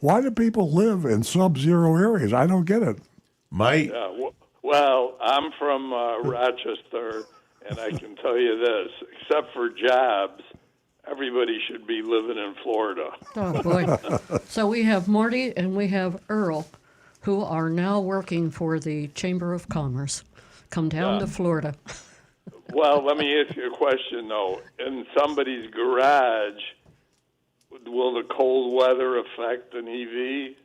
Speaker 1: Why do people live in sub-zero areas? I don't get it.
Speaker 10: Well, Well, I'm from Rochester, and I can tell you this: except for jobs, everybody should be living in Florida.
Speaker 2: Oh, boy. So we have Marty and we have Earl, who are now working for the Chamber of Commerce. Come down to Florida.
Speaker 10: Well, let me ask you a question, though. In somebody's garage, will the cold weather affect an EV?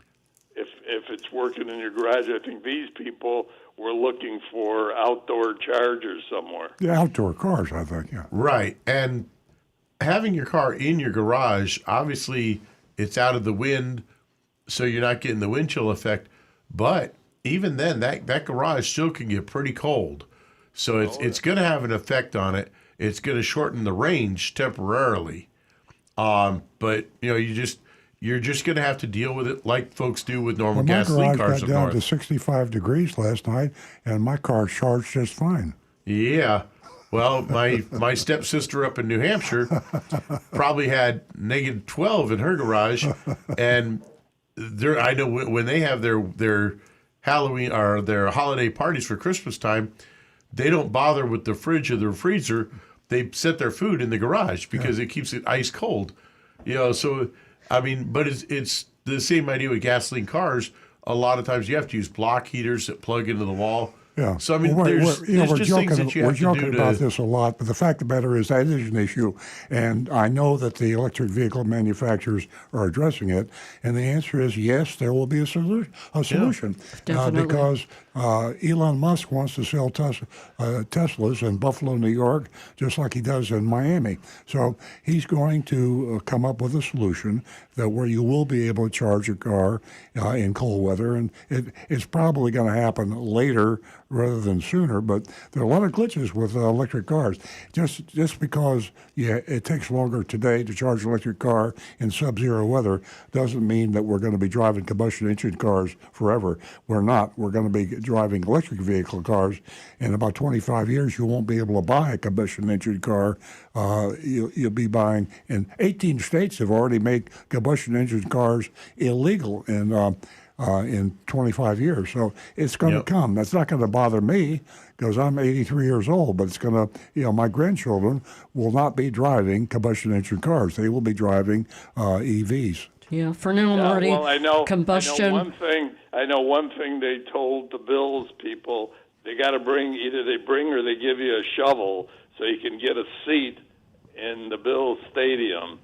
Speaker 10: If it's working in your garage, I think these people were looking for outdoor chargers somewhere.
Speaker 1: The outdoor cars, I think, yeah.
Speaker 6: Right. And having your car in your garage, obviously it's out of the wind, so you're not getting the wind chill effect. But even then, that garage still can get pretty cold. So it's going to have an effect on it. It's going to shorten the range temporarily. But, you're just going to have to deal with it like folks do with normal
Speaker 1: My
Speaker 6: gasoline
Speaker 1: garage
Speaker 6: cars
Speaker 1: got
Speaker 6: up
Speaker 1: down
Speaker 6: north.
Speaker 1: to 65 degrees last night, and my car charged just fine.
Speaker 6: Yeah. Well, my stepsister up in New Hampshire probably had negative 12 in her garage, and I know when they have their Halloween or their holiday parties for Christmas time, they don't bother with the fridge or the freezer. They set their food in the garage because it keeps it ice cold. So I mean, but it's the same idea with gasoline cars. A lot of times you have to use block heaters that plug into the wall.
Speaker 1: Yeah.
Speaker 6: So I mean,
Speaker 1: Well,
Speaker 6: there's
Speaker 1: we're
Speaker 6: just things that you
Speaker 1: we're
Speaker 6: have to
Speaker 1: joking
Speaker 6: do
Speaker 1: about
Speaker 6: to.
Speaker 1: this a lot, but the fact of the matter is that is an issue, and I know that the electric vehicle manufacturers are addressing it. And the answer is yes, there will be a solution,
Speaker 2: Definitely.
Speaker 1: because Elon Musk wants to sell Teslas in Buffalo, New York, just like he does in Miami. So he's going to come up with a solution that where you will be able to charge your car in cold weather, and it's probably going to happen later rather than sooner. But there are a lot of glitches with electric cars. Just because it takes longer today to charge an electric car in sub-zero weather doesn't mean that we're going to be driving combustion engine cars forever. We're not. We're going to be driving electric vehicle cars. In about 25 years, you won't be able to buy a combustion engine car. You'll be buying, and 18 states have already made combustion engine cars illegal in 25 years. So it's going to come. That's not going to bother me because I'm 83 years old, but it's going to, my grandchildren will not be driving combustion engine cars. They will be driving EVs.
Speaker 2: Yeah, for now, Marty,
Speaker 10: Well, I know
Speaker 2: combustion.
Speaker 10: I know one thing they told the Bills people: they got to either they bring or they give you a shovel so you can get a seat in the Bills stadium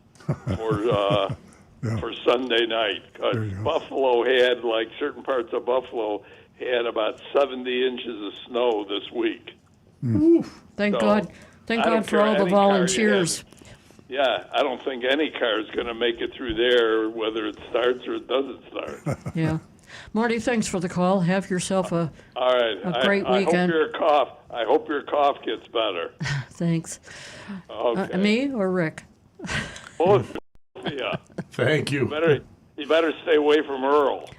Speaker 10: for Sunday night. Because Buffalo had, like certain parts of Buffalo, had about 70 inches of snow this week.
Speaker 2: Thank
Speaker 10: So,
Speaker 2: God. Thank
Speaker 10: I don't
Speaker 2: God for
Speaker 10: care
Speaker 2: all the
Speaker 10: any car you
Speaker 2: volunteers.
Speaker 10: have. Yeah, I don't think any car is going to make it through there, whether it starts or it doesn't start.
Speaker 2: Yeah. Marty, thanks for the call. Have yourself a
Speaker 10: All right.
Speaker 2: A great weekend.
Speaker 10: I hope your cough gets better.
Speaker 2: thanks.
Speaker 10: Okay.
Speaker 2: Me or Rick?
Speaker 10: Both. Yeah.
Speaker 6: Thank you.
Speaker 10: You better stay away from Earl.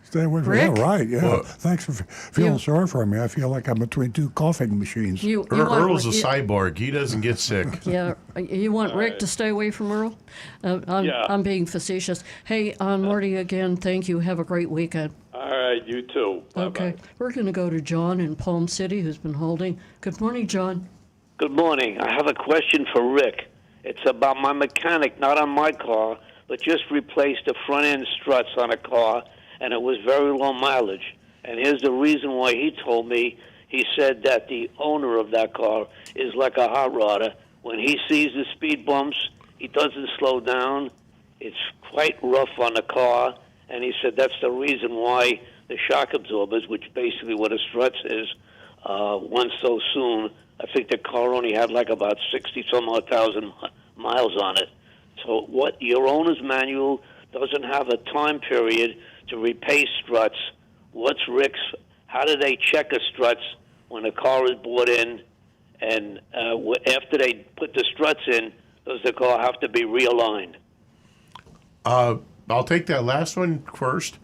Speaker 1: Stay away from
Speaker 2: Rick?
Speaker 1: right, yeah.
Speaker 6: Well,
Speaker 1: Thanks for feeling sorry for me. I feel like I'm between two coughing machines.
Speaker 2: You
Speaker 6: Earl's a
Speaker 2: want,
Speaker 6: cyborg. He doesn't get sick.
Speaker 2: Yeah, you want Rick to stay away from Earl?
Speaker 10: Yeah.
Speaker 2: I'm being facetious. Hey, Marty, again, thank you. Have a great weekend.
Speaker 10: All right, you too. Bye-bye.
Speaker 2: Okay, we're going to go to John in Palm City, who's been holding. Good morning, John.
Speaker 11: Good morning. I have a question for Rick. It's about my mechanic, not on my car, but just replaced the front end struts on a car, and it was very low mileage. And here's the reason why he told me. He said that the owner of that car is like a hot rodder. When he sees the speed bumps, he doesn't slow down. It's quite rough on the car, and he said that's the reason why the shock absorbers, which basically what a struts is, went so soon. I think the car only had like about 60-some-odd thousand miles on it. So what your owner's manual doesn't have a time period to replace struts. What's Rick's? How do they check a struts when a car is brought in? And after they put the struts in, does the car have to be realigned?
Speaker 6: I'll take that last one first.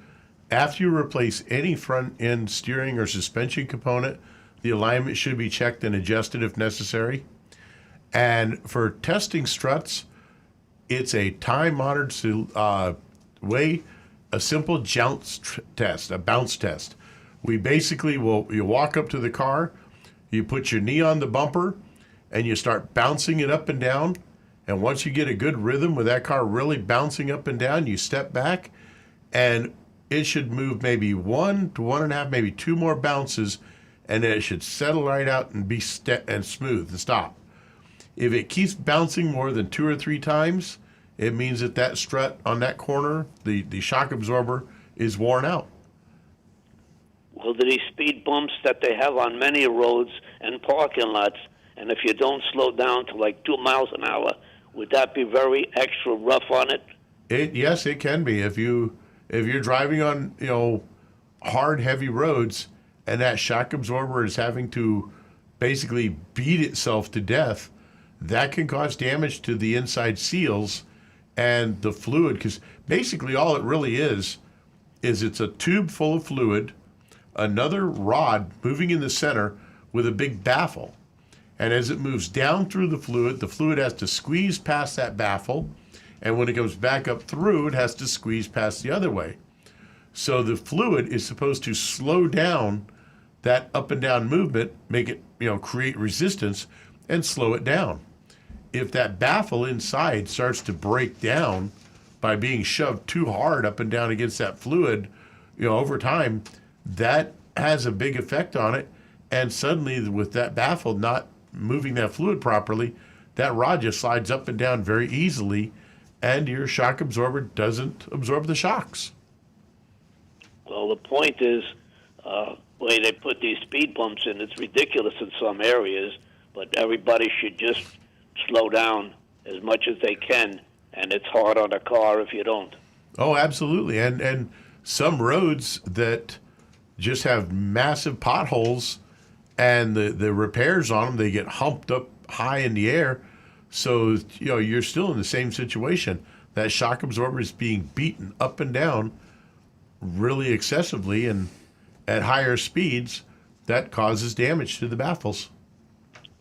Speaker 6: After you replace any front end steering or suspension component, the alignment should be checked and adjusted if necessary. And for testing struts, it's a time-honored way, a simple bounce test. We basically you walk up to the car, you put your knee on the bumper, and you start bouncing it up and down. And once you get a good rhythm with that car really bouncing up and down, you step back, and it should move maybe 1 to 1.5, maybe 2 more bounces, and then it should settle right out and be and smooth and stop. If it keeps bouncing more than 2 or 3 times, it means that strut on that corner, the shock absorber, is worn out.
Speaker 11: Well, these speed bumps that they have on many roads and parking lots, and if you don't slow down to like 2 miles an hour, would that be very extra rough on it?
Speaker 6: Yes, it can be. If you're driving on hard, heavy roads, and that shock absorber is having to basically beat itself to death, that can cause damage to the inside seals and the fluid. Because basically all it really is it's a tube full of fluid, another rod moving in the center with a big baffle. And as it moves down through the fluid has to squeeze past that baffle. And when it comes back up through, it has to squeeze past the other way. So the fluid is supposed to slow down that up and down movement, make it, create resistance and slow it down. If that baffle inside starts to break down by being shoved too hard up and down against that fluid, over time, that has a big effect on it. And suddenly, with that baffle not moving that fluid properly, that rod just slides up and down very easily, and your shock absorber doesn't absorb the shocks.
Speaker 11: Well, the point is, way they put these speed bumps in, it's ridiculous in some areas, but everybody should just slow down as much as they can, and it's hard on a car if you don't.
Speaker 6: Oh, absolutely. And some roads that just have massive potholes, and the repairs on them, they get humped up high in the air. So, you're still in the same situation. That shock absorber is being beaten up and down really excessively and at higher speeds. That causes damage to the baffles.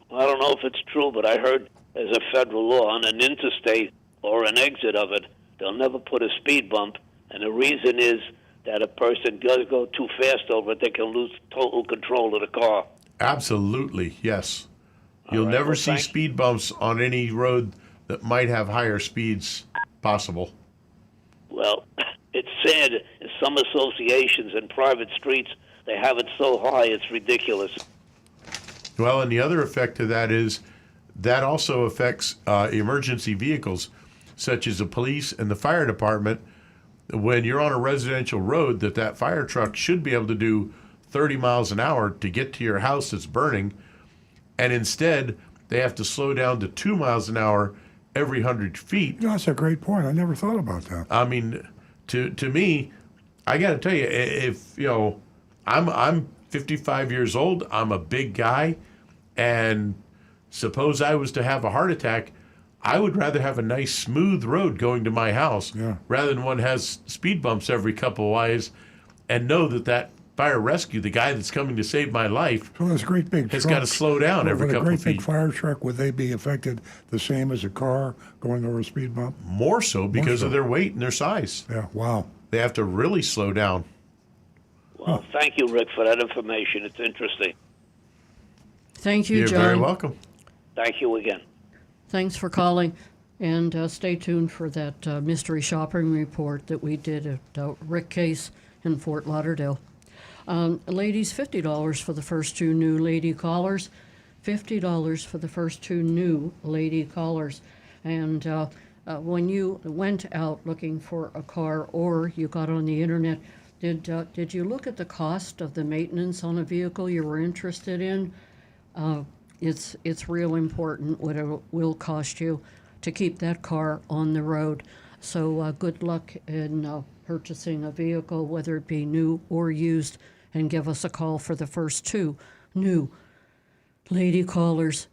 Speaker 11: I don't know if it's true, but I heard there's a federal law on an interstate or an exit of it, they'll never put a speed bump. And the reason is that a person does go too fast over it, they can lose total control of the car.
Speaker 6: Absolutely, yes. You'll
Speaker 11: right,
Speaker 6: never
Speaker 11: well,
Speaker 6: see speed bumps on any road that might have higher speeds possible.
Speaker 11: Well, it's sad. In some associations and private streets, they have it so high, it's ridiculous.
Speaker 6: Well, and the other effect to that is that also affects emergency vehicles, such as the police and the fire department. When you're on a residential road, that fire truck should be able to do 30 miles an hour to get to your house that's burning, and instead they have to slow down to 2 miles an hour every 100 feet.
Speaker 1: That's a great point. I never thought about that.
Speaker 6: I mean, to me, I got to tell you, if I'm 55 years old, I'm a big guy, and suppose I was to have a heart attack, I would rather have a nice smooth road going to my house rather than one that has speed bumps every couple of miles, and know that fire rescue, the guy that's coming to save my life,
Speaker 1: So those great big
Speaker 6: has
Speaker 1: trucks,
Speaker 6: got to slow down every
Speaker 1: with a
Speaker 6: couple
Speaker 1: great
Speaker 6: of feet.
Speaker 1: big fire truck, would they be affected the same as a car going over a speed bump?
Speaker 6: More so because
Speaker 1: so.
Speaker 6: of their weight and their size.
Speaker 1: Yeah, wow.
Speaker 6: They have to really slow down.
Speaker 11: Well, thank you, Rick, for that information. It's interesting.
Speaker 2: Thank you,
Speaker 6: You're
Speaker 2: John.
Speaker 6: very welcome.
Speaker 11: Thank you again.
Speaker 2: Thanks for calling. And stay tuned for that mystery shopping report that we did at Rick Case in Fort Lauderdale. Ladies, $50 for the first 2 new lady callers. $50 for the first 2 new lady callers. And when you went out looking for a car or you got on the internet, did you look at the cost of the maintenance on a vehicle you were interested in? It's real important what it will cost you to keep that car on the road. So good luck in purchasing a vehicle, whether it be new or used, and give us a call for the first 2 new lady callers.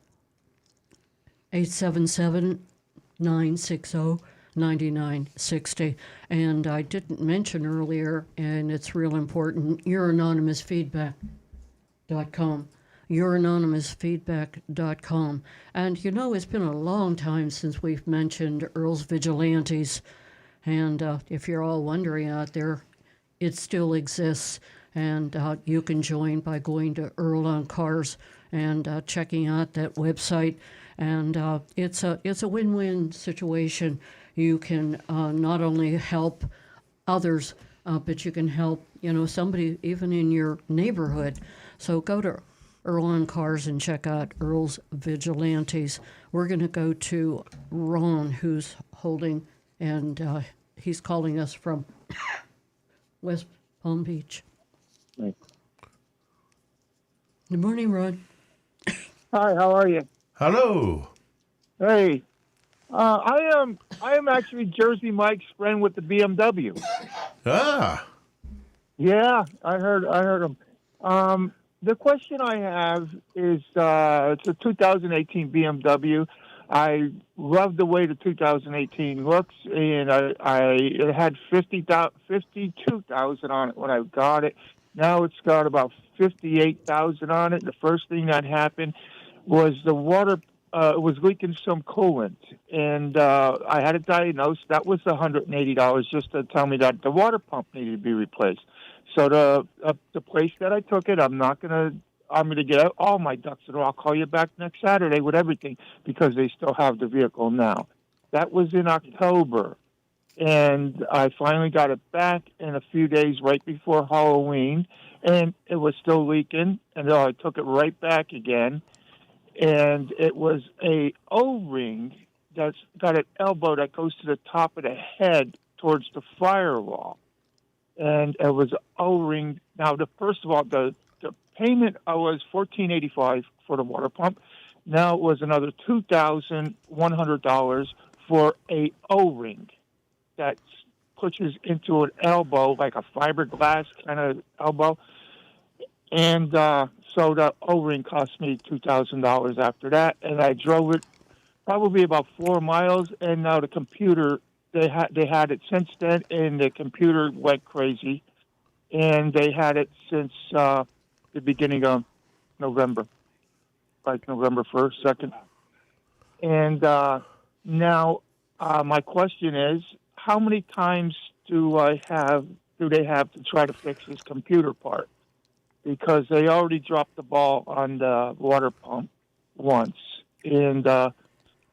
Speaker 2: 877-960-9960. And I didn't mention earlier, and it's real important, youranonymousfeedback.com. youranonymousfeedback.com. And it's been a long time since we've mentioned Earl's Vigilantes. And if you're all wondering out there, it still exists. and you can join by going to Earl on Cars and checking out that website. And it's a win-win situation. You can not only help others, but you can help somebody even in your neighborhood. So go to Earl on Cars and check out Earl's Vigilantes. We're going to go to Ron, who's holding, and he's calling us from West Palm Beach.
Speaker 3: Right.
Speaker 2: Good morning, Ron.
Speaker 3: Hi, how are you?
Speaker 6: Hello.
Speaker 3: Hey, I am actually Jersey Mike's friend with the BMW.
Speaker 6: Ah.
Speaker 3: Yeah, I heard him. The question I have is it's a 2018 BMW. I love the way the 2018 looks, and it had 52,000 on it when I got it. Now it's got about 58,000 on it. The first thing that happened was the water was leaking some coolant, and I had it diagnosed. That was $180 just to tell me that the water pump needed to be replaced. So the place that I took it, I'm going to get all my ducks in a row. I'll call you back next Saturday with everything because they still have the vehicle now. That was in October, and I finally got it back in a few days right before Halloween, and it was still leaking, and I took it right back again, and it was a O-ring that's got an elbow that goes to the top of the head towards the firewall. And it was O-ring. Now, first of all, the payment was $1,485 for the water pump. Now it was another $2,100 for a O-ring that pushes into an elbow, like a fiberglass kind of elbow. And so the O-ring cost me $2,000 after that. And I drove it probably about 4 miles, and now the computer, they had it since then, and the computer went crazy. And they had it since the beginning of November, like November 1st, 2nd. And now my question is, how many times do they have to try to fix this computer part? Because they already dropped the ball on the water pump once, and it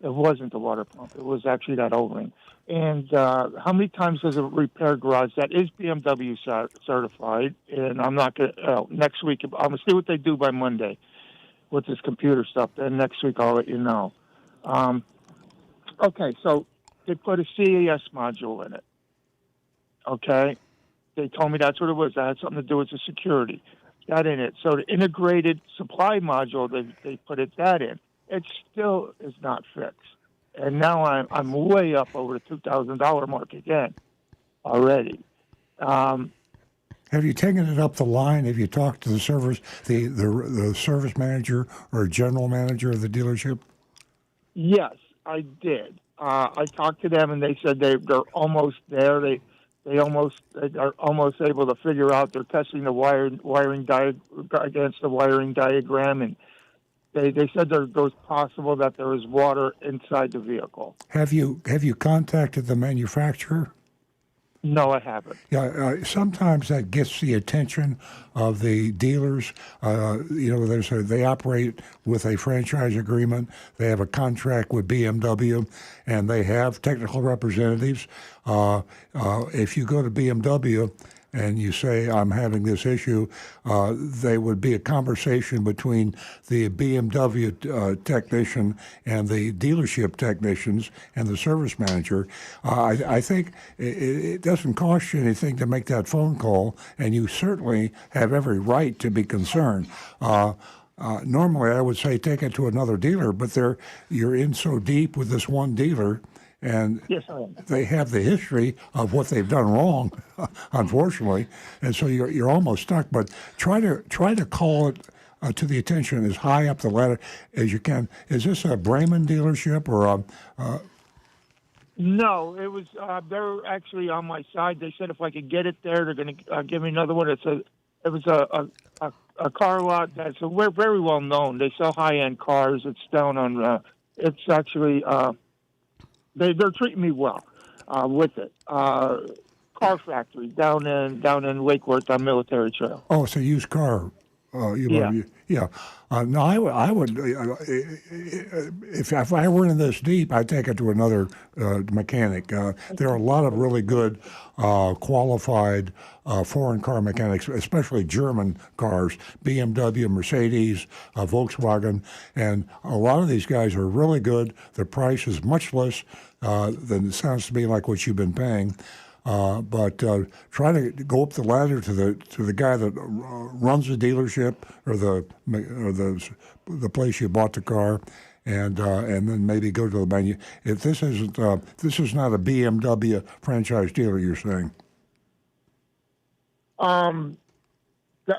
Speaker 3: wasn't the water pump. It was actually that O-ring. And how many times does a repair garage that is BMW certified, and I'm not going to, next week, I'm going to see what they do by Monday with this computer stuff. Then next week I'll let you know. Okay, so they put a CAS module in it. Okay? They told me that's what it was. That had something to do with the security. That in it. So the integrated supply module, they put that in. It still is not fixed. And now I'm way up over the $2,000 mark again already.
Speaker 1: Have you taken it up the line? Have you talked to the service manager or general manager of the dealership?
Speaker 3: Yes, I did. I talked to them, and they said they're almost there. They are almost able to figure out. They're testing the wiring against the wiring diagram, and they said it was possible that there is water inside the vehicle.
Speaker 1: Have you contacted the manufacturer?
Speaker 3: No, I haven't.
Speaker 1: Yeah, sometimes that gets the attention of the dealers. They operate with a franchise agreement. They have a contract with BMW, and they have technical representatives. If you go to BMW and you say, I'm having this issue, there would be a conversation between the BMW technician and the dealership technicians and the service manager. I think it doesn't cost you anything to make that phone call, and you certainly have every right to be concerned. Normally, I would say take it to another dealer, but you're in so deep with this one dealer, and
Speaker 3: yes, I am.
Speaker 1: They have the history of what they've done wrong, unfortunately, and so you're almost stuck. But try to call it to the attention as high up the ladder as you can. Is this a Brayman dealership or a?
Speaker 3: No, it was. They're actually on my side. They said if I could get it there, they're going to give me another one. It was a car lot that's we're very well known. They sell high end cars. It's down on. It's actually. They're treating me well with it. Car car factory down in Lake Worth on Military Trail.
Speaker 1: Oh, it's a used car. Yeah. No, I would if I were in this deep, I'd take it to another mechanic. There are a lot of really good, qualified foreign car mechanics, especially German cars, BMW, Mercedes, Volkswagen, and a lot of these guys are really good. The price is much less than it sounds to me like what you've been paying. But try to go up the ladder to the guy that runs the dealership or the place you bought the car, and then maybe go to the menu. If this isn't this is not a BMW franchise dealer, you're saying?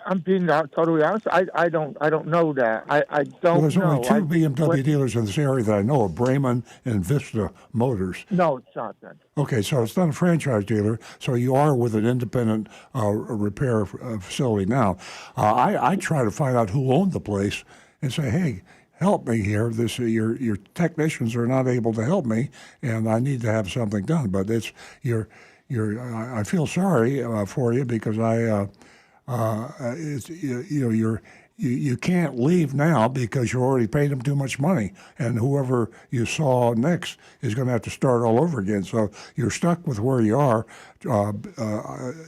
Speaker 3: I'm being totally honest. I don't know that. I don't
Speaker 1: Well, there's
Speaker 3: know.
Speaker 1: only two BMW dealers in this area that I know of: Bremen and Vista Motors.
Speaker 3: No, it's not that.
Speaker 1: Okay, so it's not a franchise dealer, so you are with an independent repair facility now. I try to find out who owned the place and say, hey, help me here. Your technicians are not able to help me, and I need to have something done. But I feel sorry for you because you can't leave now because you already paid them too much money, and whoever you saw next is going to have to start all over again. So you're stuck with where you are.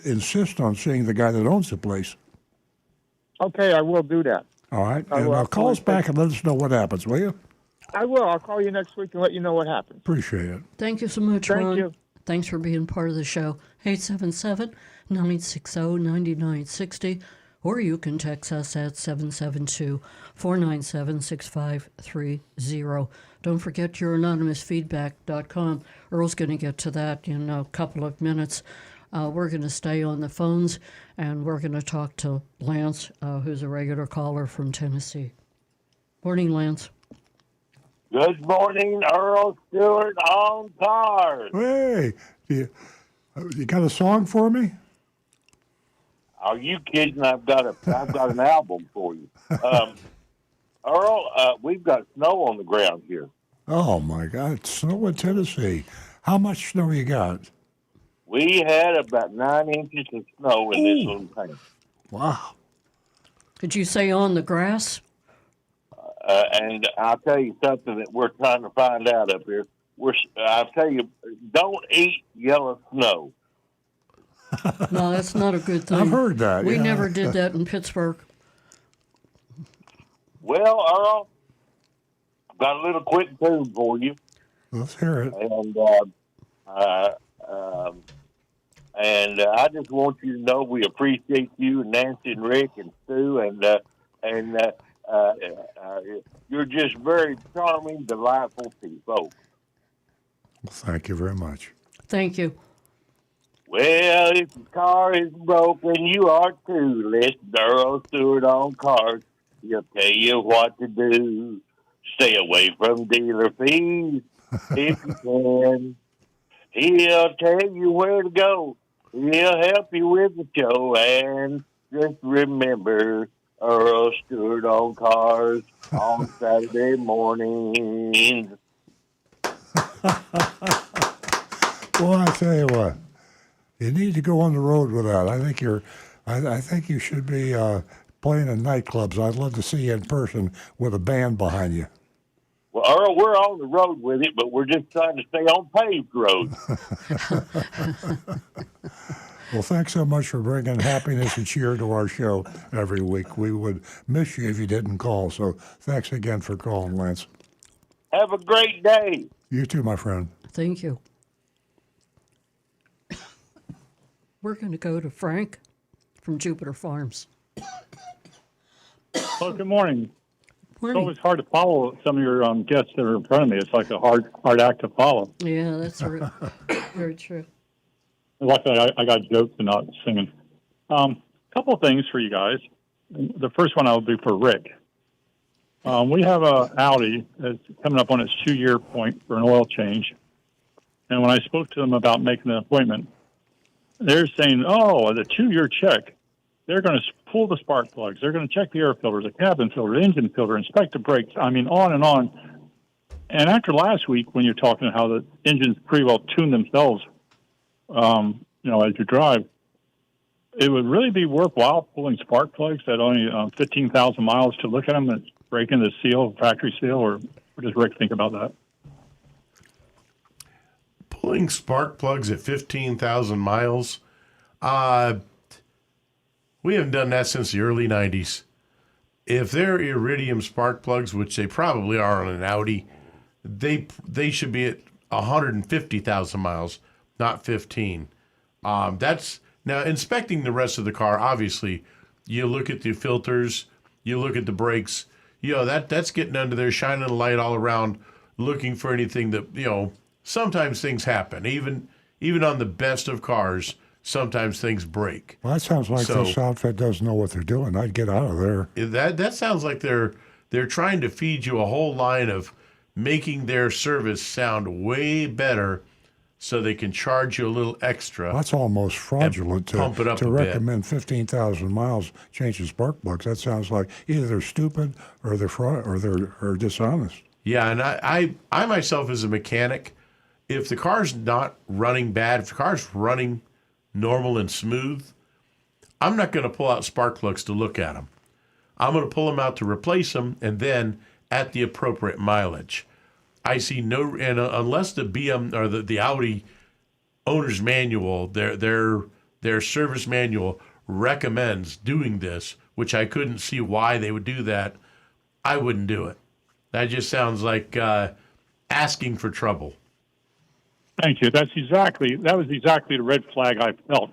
Speaker 1: Insist on seeing the guy that owns the place.
Speaker 3: Okay, I will do that.
Speaker 1: All right, and now call us back and let us know what happens, will you?
Speaker 3: I will. I'll call you next week and let you know what happens.
Speaker 1: Appreciate it.
Speaker 2: Thank you so much,
Speaker 3: Thank
Speaker 2: Ron.
Speaker 3: you.
Speaker 2: Thanks for being part of the show. 877-960-9960. Or you can text us at 772-497-6530. Don't forget your anonymousfeedback.com. Earl's going to get to that in a couple of minutes. We're going to stay on the phones, and we're going to talk to Lance, who's a regular caller from Tennessee. Morning, Lance.
Speaker 12: Good morning, Earl Stewart on cars.
Speaker 1: Hey, you got a song for me?
Speaker 12: Are you kidding? I've got an album for you. Earl, we've got snow on the ground here.
Speaker 1: Oh my God, it's snow in Tennessee. How much snow you got?
Speaker 12: We had about 9 inches of snow in this little town.
Speaker 1: Wow.
Speaker 2: Did you say on the grass?
Speaker 12: And I'll tell you something that we're trying to find out up here. I'll tell you, don't eat yellow snow.
Speaker 2: No, that's not a good thing.
Speaker 1: I've heard that.
Speaker 2: We
Speaker 1: yeah.
Speaker 2: never did that in Pittsburgh.
Speaker 12: Well, Earl, I've got a little quick tune for you.
Speaker 1: Let's hear it.
Speaker 12: And I just want you to know we appreciate you and Nancy and Rick and Sue and you're just very charming, delightful people.
Speaker 1: Well, thank you very much.
Speaker 2: Thank you.
Speaker 12: Well, if your car is broken, you are too. Listen to Earl Stewart on cars. He'll tell you what to do. Stay away from dealer fees if you can. He'll tell you where to go. He'll help you with the show. And just remember, Earl Stewart on cars on Saturday mornings.
Speaker 1: Well, I tell you what, you need to go on the road with that. I think you should be playing in nightclubs. I'd love to see you in person with a band behind you.
Speaker 12: Well, Earl, we're on the road with it, but we're just trying to stay on paved roads.
Speaker 1: Well, thanks so much for bringing happiness and cheer to our show every week. We would miss you if you didn't call. So thanks again for calling, Lance.
Speaker 12: Have a great day.
Speaker 1: You too, my friend.
Speaker 2: Thank you. We're going to go to Frank from Jupiter Farms.
Speaker 13: Well, good morning. It's
Speaker 2: Morning.
Speaker 13: always hard to follow some of your guests that are in front of me. It's like a hard act to follow.
Speaker 2: Yeah, that's very true.
Speaker 13: Luckily, I got jokes and not singing. Couple of things for you guys. The first one I'll do for Rick. We have a Audi that's coming up on its 2-year point for an oil change. And when I spoke to them about making an appointment, they're saying, oh, the 2-year check. They're going to pull the spark plugs. They're going to check the air filters, the cabin filter, the engine filter, inspect the brakes. I mean, on and on. And after last week, when you're talking how the engines pretty well tune themselves, as you drive, it would really be worthwhile pulling spark plugs at only 15,000 miles to look at them and breaking the seal, factory seal, or what does Rick think about that?
Speaker 6: Pulling spark plugs at 15,000 miles, we haven't done that since the early 90s. If they're iridium spark plugs, which they probably are on an Audi, they should be at 150,000 miles, not 15. That's now inspecting the rest of the car. Obviously, you look at the filters, you look at the brakes. That's getting under there, shining a light all around, looking for anything that sometimes things happen. Even on the best of cars, sometimes things break.
Speaker 1: Well, that sounds like this outfit doesn't know what they're doing. I'd get out of there.
Speaker 6: That sounds like they're trying to feed you a whole line of making their service sound way better so they can charge you a little extra.
Speaker 1: That's almost fraudulent
Speaker 6: pump it up
Speaker 1: to
Speaker 6: a bit.
Speaker 1: recommend 15,000 miles changing spark plugs. That sounds like either they're stupid or they're fraud or they're dishonest.
Speaker 6: Yeah, and I myself as a mechanic, if the car's not running bad, if the car's running normal and smooth, I'm not going to pull out spark plugs to look at them. I'm going to pull them out to replace them, and then at the appropriate mileage. I see unless the BM or the Audi owner's manual, their service manual recommends doing this, which I couldn't see why they would do that, I wouldn't do it. That just sounds like asking for trouble.
Speaker 13: Thank you. That was exactly the red flag I felt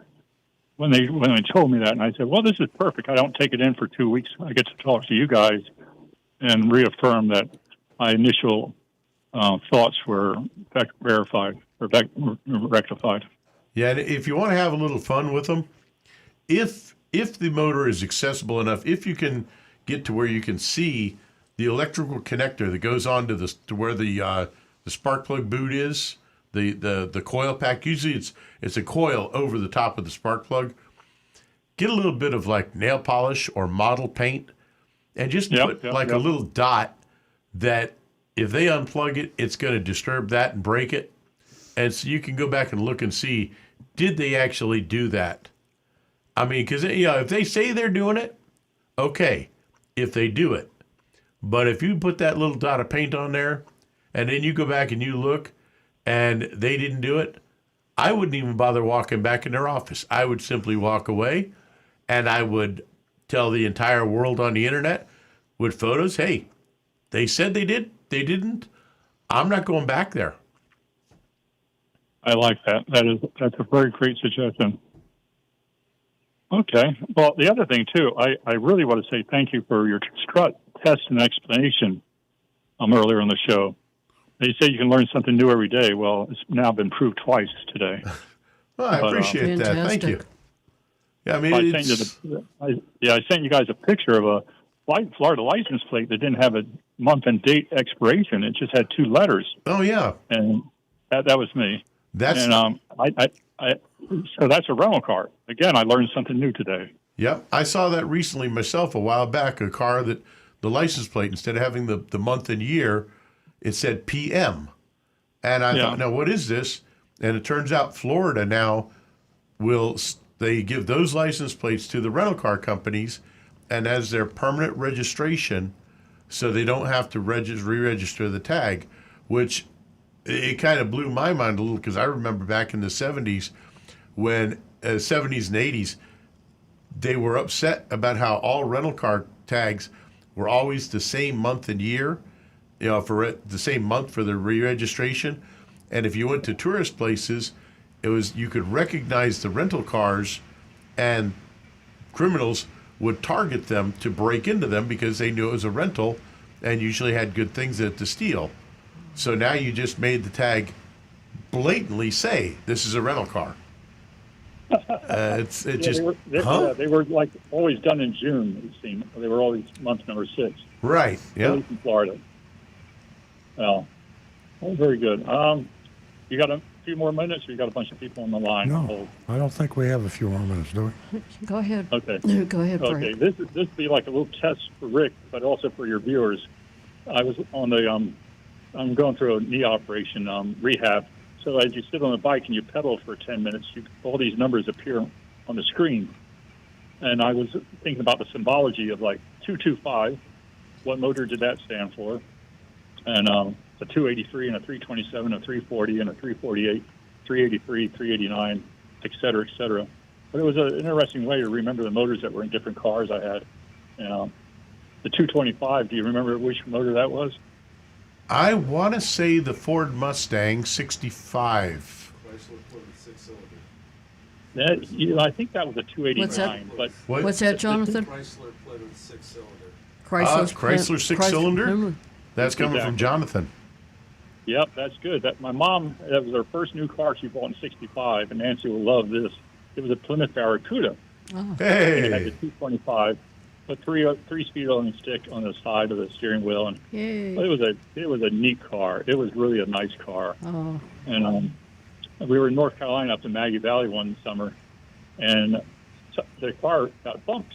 Speaker 13: when they told me that, and I said, "Well, this is perfect. I don't take it in for 2 weeks. I get to talk to you guys and reaffirm that my initial thoughts were verified or rectified."
Speaker 6: Yeah, and if you want to have a little fun with them, if the motor is accessible enough, if you can get to where you can see the electrical connector that goes on to where the spark plug boot is. The coil pack, usually it's a coil over the top of the spark plug. Get a little bit of like nail polish or model paint and just put a little dot that if they unplug it, it's going to disturb that and break it. And so you can go back and look and see, did they actually do that? I mean, because if they say they're doing it, okay, if they do it. But if you put that little dot of paint on there and then you go back and you look, and they didn't do it, I wouldn't even bother walking back in their office. I would simply walk away, and I would tell the entire world on the internet with photos, hey, they said they did, they didn't. I'm not going back there.
Speaker 13: I like that. That's a very great suggestion. Okay. Well, the other thing, too, I really want to say thank you for your strut test and explanation earlier in the show. They say you can learn something new every day. Well, it's now been proved twice today.
Speaker 6: Well, I appreciate that. Thank you. Yeah, I mean,
Speaker 13: I sent you guys a picture of a Florida license plate that didn't have a month and date expiration. It just had 2 letters.
Speaker 6: Oh yeah,
Speaker 13: and that was me.
Speaker 6: That's
Speaker 13: so that's a rental car. Again, I learned something new today.
Speaker 6: Yep, I saw that recently myself a while back. A car that the license plate, instead of having the month and year, it said PM. And I thought, now what is this? And it turns out Florida now they give those license plates to the rental car companies and as their permanent registration, so they don't have to re-register the tag, which it kind of blew my mind a little because I remember back in the 70s when 70s and 80s, they were upset about how all rental car tags were always the same month and year, for the same month for the re-registration. And if you went to tourist places, you could recognize the rental cars, and criminals would target them to break into them because they knew it was a rental and usually had good things in it to steal. So now you just made the tag blatantly say this is a rental car.
Speaker 13: They were like always done in June. It seemed they were always month number 6.
Speaker 6: Right. Yeah.
Speaker 13: In Florida. Well, very good. You got a few more minutes, or you got a bunch of people on the line?
Speaker 1: No, I don't think we have a few more minutes, do we?
Speaker 2: Go ahead.
Speaker 13: Okay.
Speaker 2: Go ahead, Frank.
Speaker 13: Okay. This would be like a little test for Rick, but also for your viewers. I was on the I'm going through a knee operation rehab So as you sit on the bike and you pedal for 10 minutes, all these numbers appear on the screen. And I was thinking about the symbology of like 225. What motor did that stand for? And a 283 and a 327, a 340 and a 348, 383, 389, et cetera, et cetera. But it was an interesting way to remember the motors that were in different cars I had. The 225, do you remember which motor that was?
Speaker 6: I want to say the Ford Mustang 65.
Speaker 13: I think that was a 289.
Speaker 2: What's that, Jonathan?
Speaker 14: Chrysler Plymouth 6-cylinder.
Speaker 6: Chrysler 6-cylinder? That's coming from Jonathan.
Speaker 13: Yep, that's good. My mom, that was her first new car she bought in 65, and Nancy will love this. It was a Plymouth Barracuda.
Speaker 2: Oh.
Speaker 6: Hey!
Speaker 13: It had the 225, but three-speed on stick on the side of the steering wheel, and
Speaker 2: Yay.
Speaker 13: it was a neat car. It was really a nice car.
Speaker 2: Oh.
Speaker 13: And we were in North Carolina up in Maggie Valley one summer, and the car got bumped.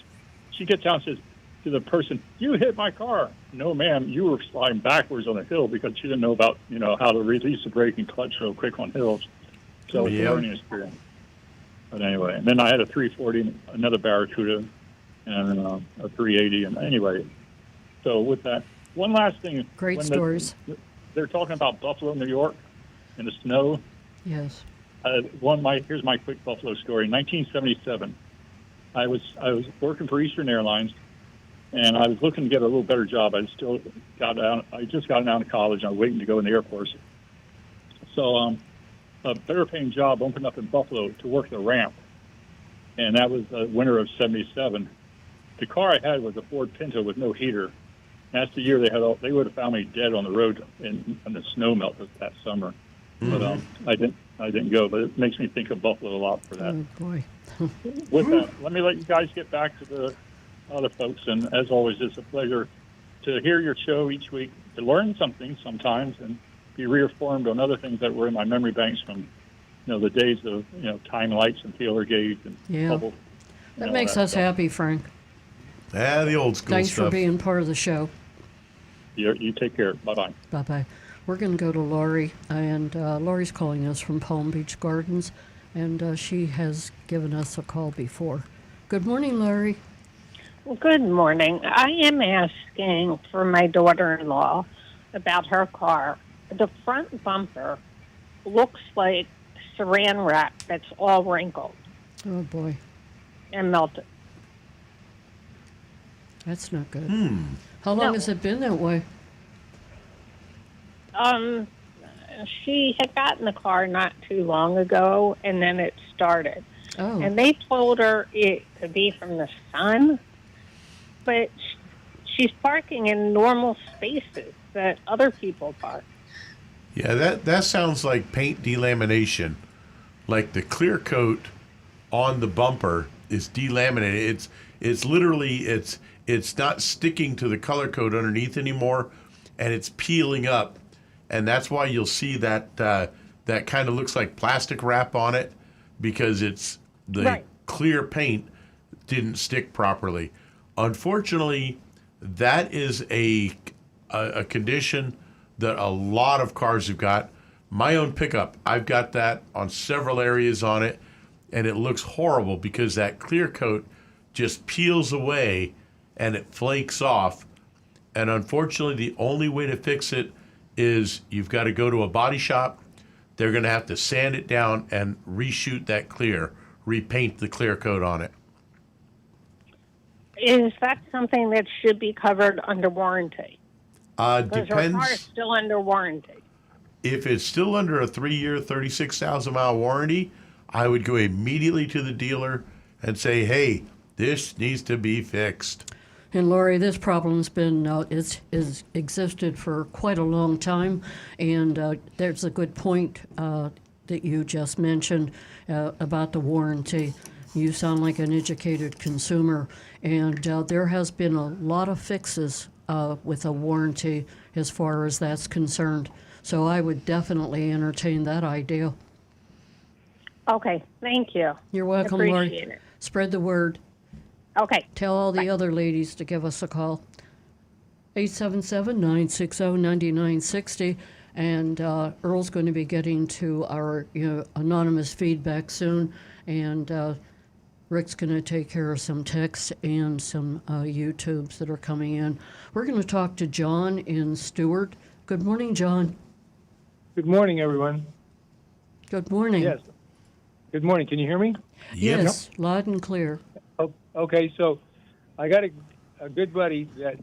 Speaker 13: She gets out and says to the person, "You hit my car." "No, ma'am, you were sliding backwards on the hill," because she didn't know about how to release the brake and clutch real quick on hills. So it's a learning experience. But anyway, and then I had a 340, another Barracuda, and a 380, and anyway. So with that, one last thing.
Speaker 2: Great stories.
Speaker 13: They're talking about Buffalo, New York, and the snow.
Speaker 2: Yes.
Speaker 13: Here's my quick Buffalo story. In 1977, I was working for Eastern Airlines, and I was looking to get a little better job. I just got out of college. I was waiting to go in the Air Force. So a better paying job opened up in Buffalo to work the ramp, and that was the winter of '77. The car I had was a Ford Pinto with no heater. That's the year they would have found me dead on the road in the snow melt that summer. But I didn't go. But it makes me think of Buffalo a lot for that.
Speaker 2: Oh, boy.
Speaker 13: With that, let me let you guys get back to the other folks. And as always, it's a pleasure to hear your show each week, to learn something sometimes, and be reaffirmed on other things that were in my memory banks from the days of time lights and feeler gauge and bubble.
Speaker 2: That makes us happy, Frank.
Speaker 6: Yeah, the old school
Speaker 2: Thanks
Speaker 6: stuff.
Speaker 2: for being part of the show.
Speaker 13: You take care. Bye-bye.
Speaker 2: Bye-bye. We're going to go to Lori, and Lori's calling us from Palm Beach Gardens, and she has given us a call before. Good morning, Lori.
Speaker 15: Well, good morning. I am asking for my daughter-in-law about her car. The front bumper looks like saran wrap that's all wrinkled
Speaker 2: Oh, boy.
Speaker 15: and melted.
Speaker 2: That's not good. How long has it been that way?
Speaker 15: She had gotten the car not too long ago, and then it started.
Speaker 2: Oh.
Speaker 15: And they told her it could be from the sun, but she's parking in normal spaces that other people park.
Speaker 6: Yeah, that sounds like paint delamination. Like the clear coat on the bumper is delaminated. It's literally it's not sticking to the color coat underneath anymore, and it's peeling up, and that's why you'll see that that kind of looks like plastic wrap on it, because it's the clear paint didn't stick properly. Unfortunately, that is a condition that a lot of cars have got. My own pickup, I've got that on several areas on it, and it looks horrible because that clear coat just peels away and it flakes off. And unfortunately, the only way to fix it is you've got to go to a body shop. They're going to have to sand it down and reshoot that clear, repaint the clear coat on it.
Speaker 15: Is that something that should be covered under warranty? Because her car is
Speaker 6: Depends.
Speaker 15: still under warranty.
Speaker 6: If it's still under a 3-year, 36,000-mile warranty, I would go immediately to the dealer and say, hey, this needs to be fixed.
Speaker 2: And Lori, this problem's been is existed for quite a long time, and there's a good point that you just mentioned about the warranty. You sound like an educated consumer, and there has been a lot of fixes with a warranty as far as that's concerned. So I would definitely entertain that idea.
Speaker 15: Okay, thank you.
Speaker 2: You're welcome,
Speaker 15: Appreciate
Speaker 2: Lori.
Speaker 15: it.
Speaker 2: Spread the word.
Speaker 15: Okay.
Speaker 2: Tell all the other ladies to give us a call. 877-960-9960. And Earl's going to be getting to our anonymous feedback soon, and Rick's going to take care of some texts and some YouTubes that are coming in. We're going to talk to John in Stewart. Good morning, John.
Speaker 16: Good morning, everyone.
Speaker 2: Good morning.
Speaker 16: Yes. Good morning. Can you hear me?
Speaker 2: Yes, loud and clear.
Speaker 16: Oh, okay, so I got a good buddy that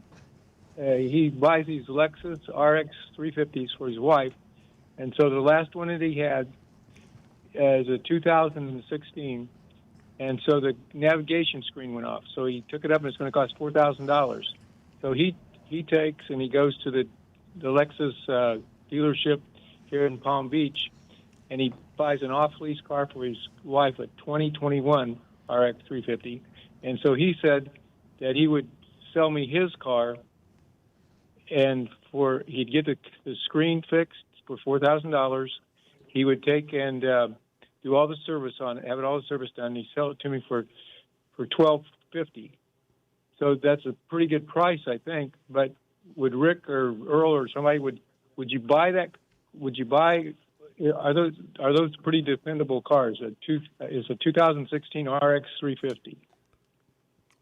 Speaker 16: he buys these Lexus RX 350s for his wife, and so the last one that he had is a 2016, and so the navigation screen went off. So he took it up, and it's going to cost $4,000. So he takes and he goes to the Lexus dealership here in Palm Beach, and he buys an off-lease car for his wife, a 2021 RX 350. And so he said that he would sell me his car, and he'd get the screen fixed for $4,000. He would take and do all the service on it, have it all the service done. And he'd sell it to me for $1,250. So that's a pretty good price, I think. But would Rick or Earl or somebody would you buy that? Would you buy? Are those pretty dependable cars? It's a 2016 RX 350.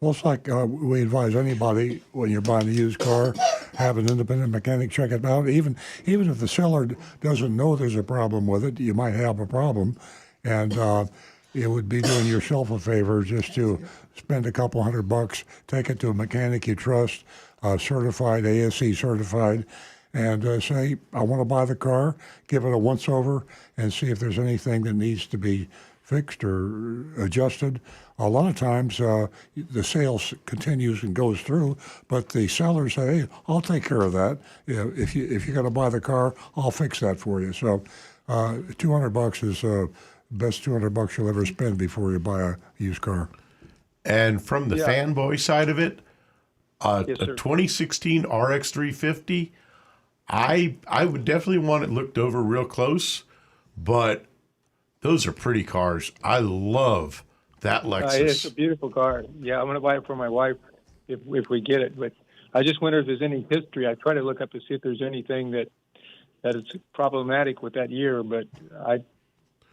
Speaker 1: Well, it's like we advise anybody when you're buying a used car, have an independent mechanic check it out. Even if the seller doesn't know there's a problem with it, you might have a problem, and it would be doing yourself a favor just to spend a couple $100, take it to a mechanic you trust, certified, ASC certified, and say, I want to buy the car, give it a once over, and see if there's anything that needs to be fixed or adjusted. A lot of times the sales continues and goes through, but the seller say, hey, I'll take care of that. If you're going to buy the car, I'll fix that for you. So $200 is the best $200 you'll ever spend before you buy a used car.
Speaker 6: And from the fanboy side of it,
Speaker 16: Yes,
Speaker 6: a 2016 RX 350, I would definitely want it looked over real close, but those are pretty cars. I love that Lexus.
Speaker 16: It's a beautiful car. Yeah, I'm going to buy it for my wife if we get it. But I just wonder if there's any history. I try to look up to see if there's anything that is problematic with that year. But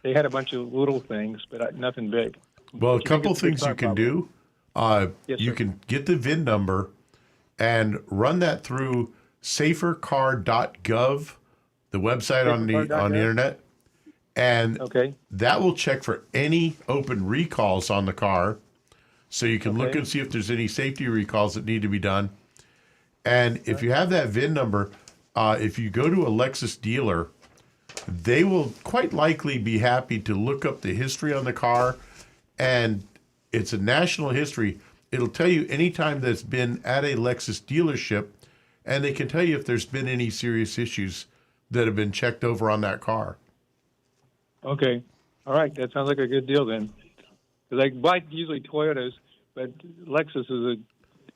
Speaker 16: they had a bunch of little things, but nothing big.
Speaker 6: Well, a couple things you can do.
Speaker 16: Yes,
Speaker 6: you
Speaker 16: sir.
Speaker 6: can get the VIN number and run that through safercar.gov, the website on the internet, and that will check for any open recalls on the car, so you can look and see if there's any safety recalls that need to be done. And if you have that VIN number, if you go to a Lexus dealer, they will quite likely be happy to look up the history on the car, and it's a national history. It'll tell you anytime that's been at a Lexus dealership, and they can tell you if there's been any serious issues that have been checked over on that car.
Speaker 16: Okay. All right. That sounds like a good deal then. Because I buy usually Toyotas, but Lexus is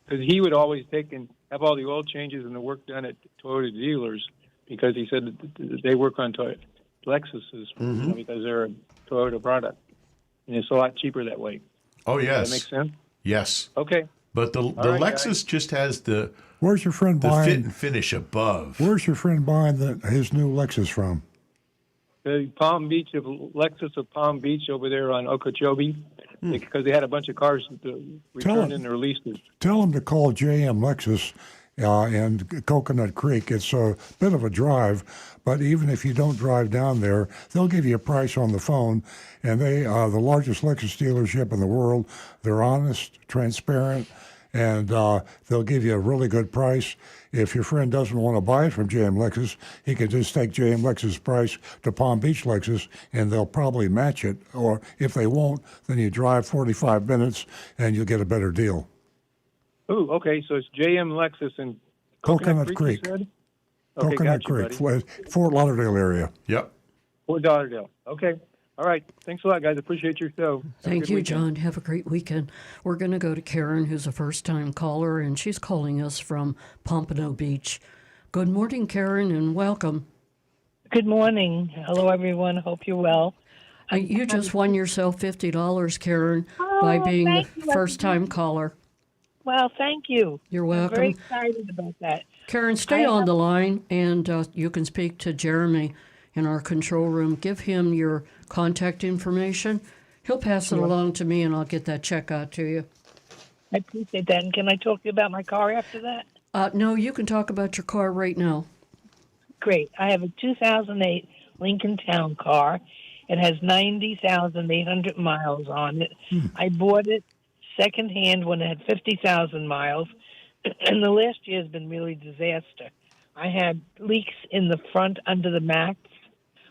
Speaker 16: because he would always take and have all the oil changes and the work done at Toyota dealers because he said that they work on Lexuses because they're a Toyota product. And it's a lot cheaper that way.
Speaker 6: Oh, yes.
Speaker 16: Does that make sense?
Speaker 6: Yes.
Speaker 16: Okay.
Speaker 6: But the
Speaker 16: right,
Speaker 6: Lexus just has the
Speaker 1: Where's your friend
Speaker 6: the
Speaker 1: buying?
Speaker 6: fit and finish above.
Speaker 1: Where's your friend buying his new Lexus from?
Speaker 16: The Palm Beach of Lexus of Palm Beach over there on Okeechobee, because they had a bunch of cars returned in their leases.
Speaker 1: Tell him to call JM Lexus in Coconut Creek. It's a bit of a drive, but even if you don't drive down there, they'll give you a price on the phone. And they are the largest Lexus dealership in the world. They're honest, transparent, and they'll give you a really good price. If your friend doesn't want to buy it from JM Lexus, he can just take JM Lexus' price to Palm Beach Lexus, and they'll probably match it. Or if they won't, then you drive 45 minutes, and you'll get a better deal.
Speaker 16: Oh, okay. So it's JM Lexus in
Speaker 1: Coconut Creek.
Speaker 16: You said? Okay,
Speaker 1: Coconut
Speaker 16: gotcha,
Speaker 1: Creek,
Speaker 16: buddy.
Speaker 1: Fort Lauderdale area.
Speaker 6: Yep.
Speaker 16: Fort Lauderdale. Okay. All right. Thanks a lot, guys. Appreciate your show. Have a
Speaker 2: Thank
Speaker 16: good
Speaker 2: you,
Speaker 16: weekend.
Speaker 2: John. Have a great weekend. We're going to go to Karen, who's a first-time caller, and she's calling us from Pompano Beach. Good morning, Karen, and welcome.
Speaker 17: Good morning. Hello, everyone. Hope you're well.
Speaker 2: You just won yourself $50, Karen, by being the
Speaker 17: thank you,
Speaker 2: first-time caller.
Speaker 17: Well, thank you.
Speaker 2: You're
Speaker 17: I'm
Speaker 2: welcome.
Speaker 17: very excited about that.
Speaker 2: Karen, stay on the line, and you can speak to Jeremy in our control room. Give him your contact information. He'll pass it along to me, and I'll get that check out to you.
Speaker 17: I appreciate that. And can I talk to you about my car after that?
Speaker 2: No, you can talk about your car right now.
Speaker 17: Great. I have a 2008 Lincoln Town car. It has 90,800 miles on it. I bought it secondhand when it had 50,000 miles, and the last year has been really disaster. I had leaks in the front under the mats.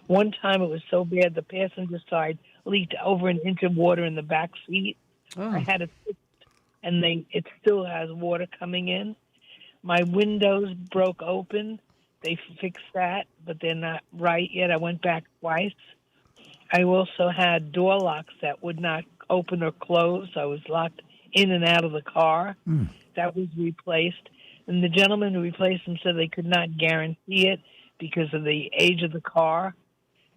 Speaker 17: One time it was so bad the passenger side leaked over an inch of water in the back seat. I had it fixed, and it still has water coming in. My windows broke open. They fixed that, but they're not right yet. I went back twice. I also had door locks that would not open or close. I was locked in and out of the car. That was replaced. And the gentleman who replaced them said they could not guarantee it because of the age of the car.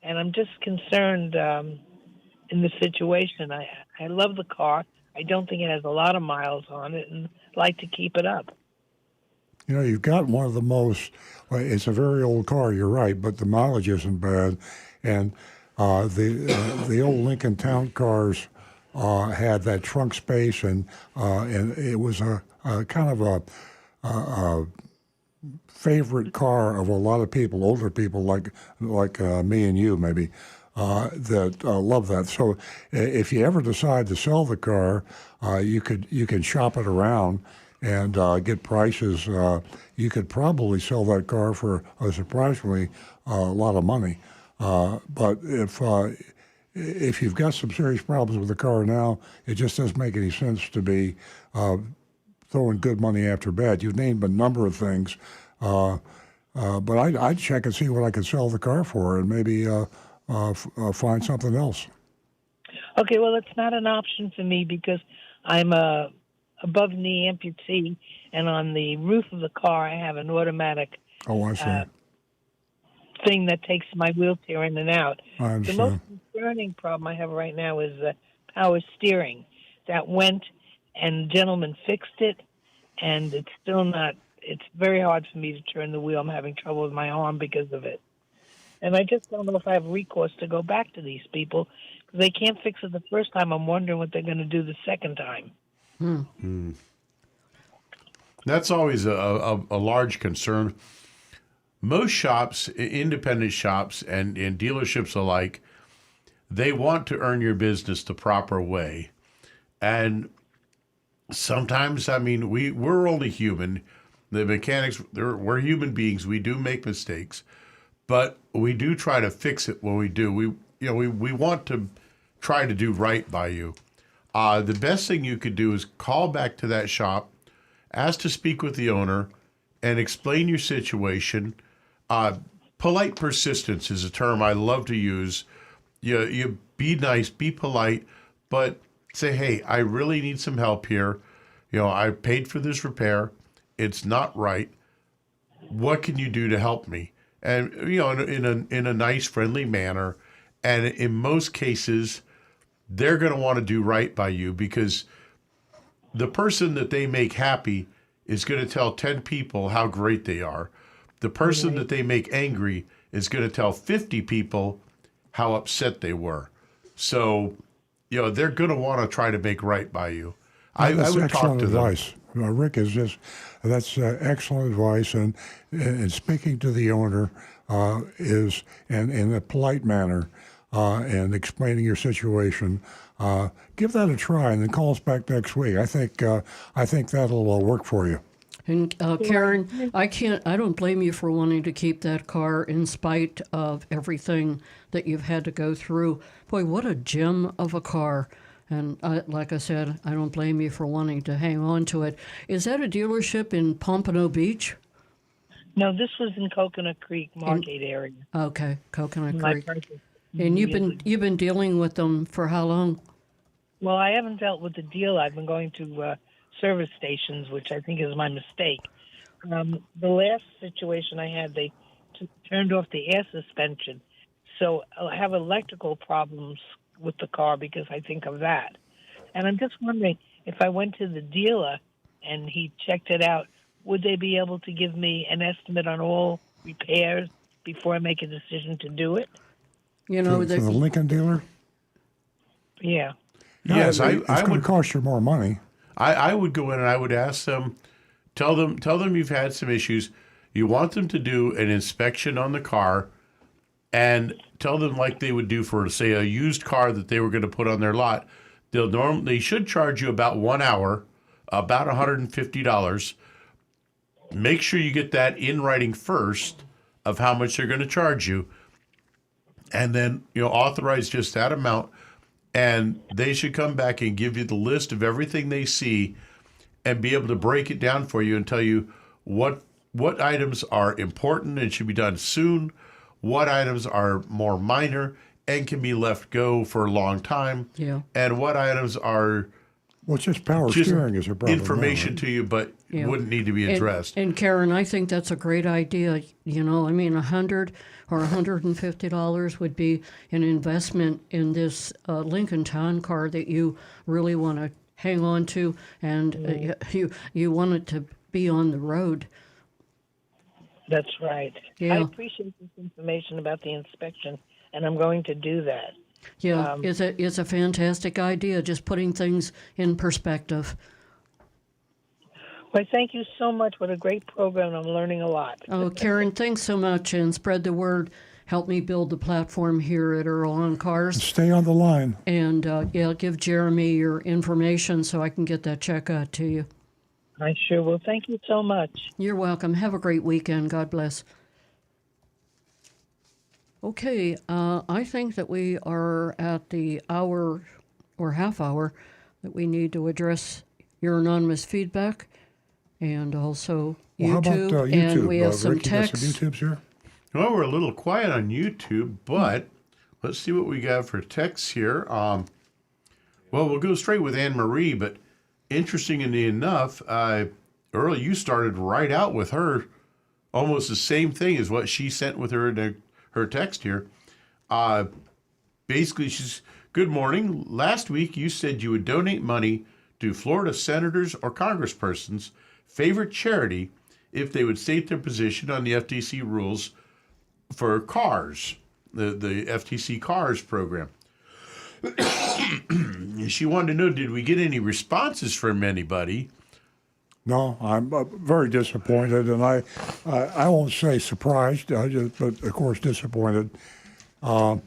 Speaker 17: And I'm just concerned in the situation. I love the car. I don't think it has a lot of miles on it, and I'd like to keep it up.
Speaker 1: You know, you've got one of the most, well, it's a very old car, you're right, but the mileage isn't bad. And the old Lincoln Town cars had that trunk space, and it was a kind of a favorite car of a lot of people, older people like me and you maybe, that love that. So if you ever decide to sell the car, you can shop it around and get prices. You could probably sell that car for a surprisingly lot of money. But if you've got some serious problems with the car now, it just doesn't make any sense to be throwing good money after bad. You've named a number of things, but I'd check and see what I could sell the car for, and maybe find something else.
Speaker 17: Okay, well, it's not an option for me because I'm a above-knee amputee, and on the roof of the car I have an automatic thing that takes my wheelchair in and out.
Speaker 1: I
Speaker 17: The
Speaker 1: understand.
Speaker 17: most concerning problem I have right now is power steering. That went, and the gentleman fixed it, and it's still not, it's very hard for me to turn the wheel. I'm having trouble with my arm because of it. And I just don't know if I have recourse to go back to these people. Because they can't fix it the first time. I'm wondering what they're going to do the second time.
Speaker 6: That's always a large concern. Most shops, independent shops and dealerships alike, they want to earn your business the proper way. And sometimes, I mean, we're only human. The mechanics, we're human beings. We do make mistakes, but we do try to fix it when we do. We want to try to do right by you. The best thing you could do is call back to that shop, ask to speak with the owner, and explain your situation. Polite persistence is a term I love to use. You be nice, be polite, but say, hey, I really need some help here. I paid for this repair. It's not right. What can you do to help me? And in a nice, friendly manner. And in most cases, they're going to want to do right by you, because the person that they make happy is going to tell 10 people how great they are. The person that they make angry is going to tell 50 people how upset they were. So, they're going to want to try to make right by you. I would talk to
Speaker 1: advice.
Speaker 6: them.
Speaker 1: Rick, that's excellent advice, and speaking to the owner is in a polite manner and explaining your situation. Give that a try, and then call us back next week. I think that'll work for you.
Speaker 2: And Karen, I don't blame you for wanting to keep that car in spite of everything that you've had to go through. Boy, what a gem of a car. And like I said, I don't blame you for wanting to hang on to it. Is that a dealership in Pompano Beach?
Speaker 17: No, this was in Coconut Creek Margate area.
Speaker 2: Okay, Coconut
Speaker 17: My
Speaker 2: Creek.
Speaker 17: purchase.
Speaker 2: And you've been dealing with them for how long?
Speaker 17: Well, I haven't dealt with the deal. I've been going to service stations, which I think is my mistake. The last situation I had, they turned off the air suspension. So I have electrical problems with the car because I think of that. And I'm just wondering, if I went to the dealer and he checked it out, would they be able to give me an estimate on all repairs before I make a decision to do it?
Speaker 2: You know,
Speaker 1: To the Lincoln dealer?
Speaker 17: Yeah.
Speaker 6: Yes,
Speaker 1: it's going to cost you more money.
Speaker 6: I would go in and I would ask them, tell them you've had some issues. You want them to do an inspection on the car, and tell them like they would do for, say, a used car that they were going to put on their lot. They should charge you about 1 hour, about $150. Make sure you get that in writing first of how much they're going to charge you, and then authorize just that amount. And they should come back and give you the list of everything they see, and be able to break it down for you and tell you what items are important and should be done soon, what items are more minor and can be left go for a long time, and what items are
Speaker 1: it's just power steering is a problem.
Speaker 6: Information to you, but wouldn't need to be addressed.
Speaker 2: And Karen, I think that's a great idea. $100 or $150 would be an investment in this Lincoln Town Car that you really want to hang on to, and you want it to be on the road.
Speaker 17: That's right.
Speaker 2: Yeah.
Speaker 17: I appreciate this information about the inspection, and I'm going to do that.
Speaker 2: Yeah, it's a fantastic idea, just putting things in perspective.
Speaker 17: Well, thank you so much. What a great program. I'm learning a lot.
Speaker 2: Oh, Karen, thanks so much, and spread the word. Help me build the platform here at Earl on Cars.
Speaker 1: Stay on the line.
Speaker 2: And, give Jeremy your information so I can get that check out to you.
Speaker 17: I sure will. Thank you so much.
Speaker 2: You're welcome. Have a great weekend. God bless. Okay, I think that we are at the hour or half hour that we need to address your anonymous feedback and also YouTube.
Speaker 1: How about YouTube?
Speaker 2: And we have some
Speaker 1: Rick, you got
Speaker 2: text.
Speaker 1: some YouTubes here?
Speaker 6: Well, we're a little quiet on YouTube, but let's see what we got for texts here. Well, we'll go straight with Anne Marie, but interestingly enough, Earl, you started right out with her, almost the same thing as what she sent with her text here. Basically, she's, good morning. Last week, you said you would donate money to Florida senators or congresspersons' favorite charity if they would state their position on the FTC rules for cars, the FTC Cars program. She wanted to know, did we get any responses from anybody?
Speaker 1: No, I'm very disappointed, and I won't say surprised, but of course disappointed. There's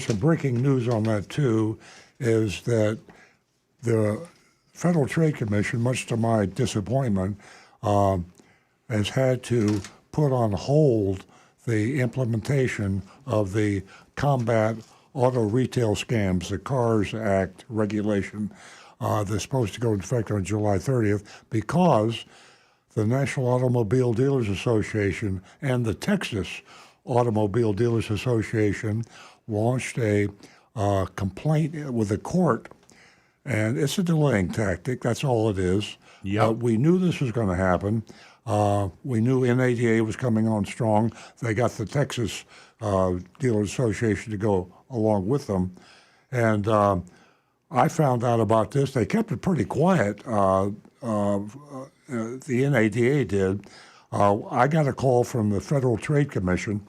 Speaker 1: some breaking news on that too, is that the Federal Trade Commission, much to my disappointment, has had to put on hold the implementation of the Combat Auto Retail Scams, the CARS Act regulation that's supposed to go into effect on July 30th, because the National Automobile Dealers Association and the Texas Automobile Dealers Association launched a complaint with the court. And it's a delaying tactic. That's all it is. We knew this was going to happen. We knew NADA was coming on strong. They got the Texas Dealers Association to go along with them. And I found out about this. They kept it pretty quiet. The NADA did. I got a call from the Federal Trade Commission,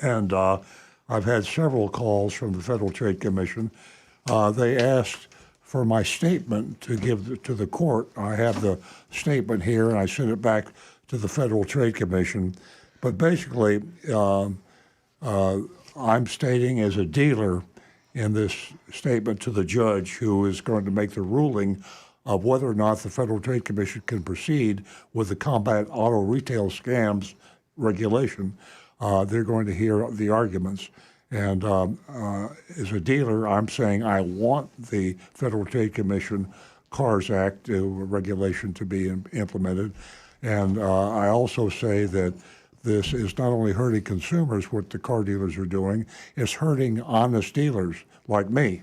Speaker 1: and I've had several calls from the Federal Trade Commission. They asked for my statement to give to the court. I have the statement here, and I sent it back to the Federal Trade Commission. But basically, I'm stating as a dealer in this statement to the judge who is going to make the ruling of whether or not the Federal Trade Commission can proceed with the Combat Auto Retail Scams regulation. They're going to hear the arguments. And as a dealer, I'm saying I want the Federal Trade Commission CARS Act regulation to be implemented. And I also say that this is not only hurting consumers, what the car dealers are doing, it's hurting honest dealers like me.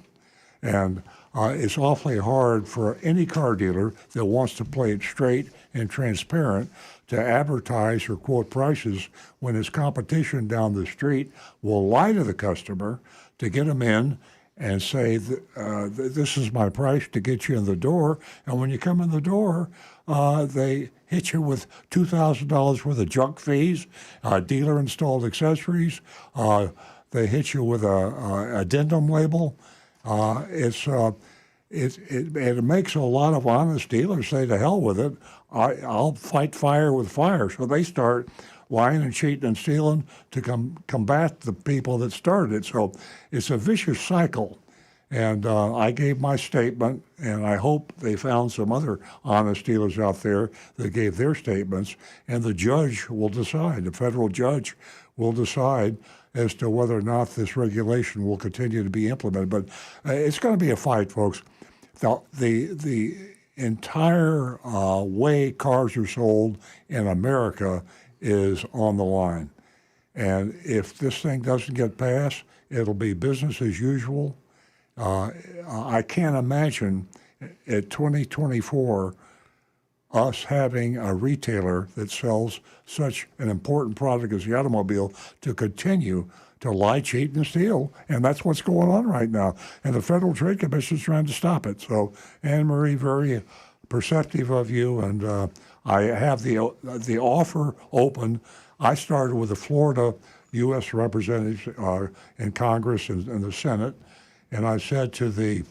Speaker 1: And it's awfully hard for any car dealer that wants to play it straight and transparent to advertise or quote prices when his competition down the street will lie to the customer to get them in and say, this is my price to get you in the door. And when you come in the door, they hit you with $2,000 worth of junk fees, dealer-installed accessories. They hit you with a addendum label. It makes a lot of honest dealers say, to hell with it. I'll fight fire with fire. So they start lying and cheating and stealing to combat the people that started it. So it's a vicious cycle. And I gave my statement, and I hope they found some other honest dealers out there that gave their statements, and the judge will decide. The federal judge will decide as to whether or not this regulation will continue to be implemented. But it's going to be a fight, folks. The entire way cars are sold in America is on the line. And if this thing doesn't get passed, it'll be business as usual. I can't imagine at 2024 us having a retailer that sells such an important product as the automobile to continue to lie, cheat, and steal. And that's what's going on right now. And the Federal Trade Commission is trying to stop it. So, Anne Marie, very perceptive of you. And I have the offer open. I started with the Florida U.S. representatives in Congress and the Senate. And I said to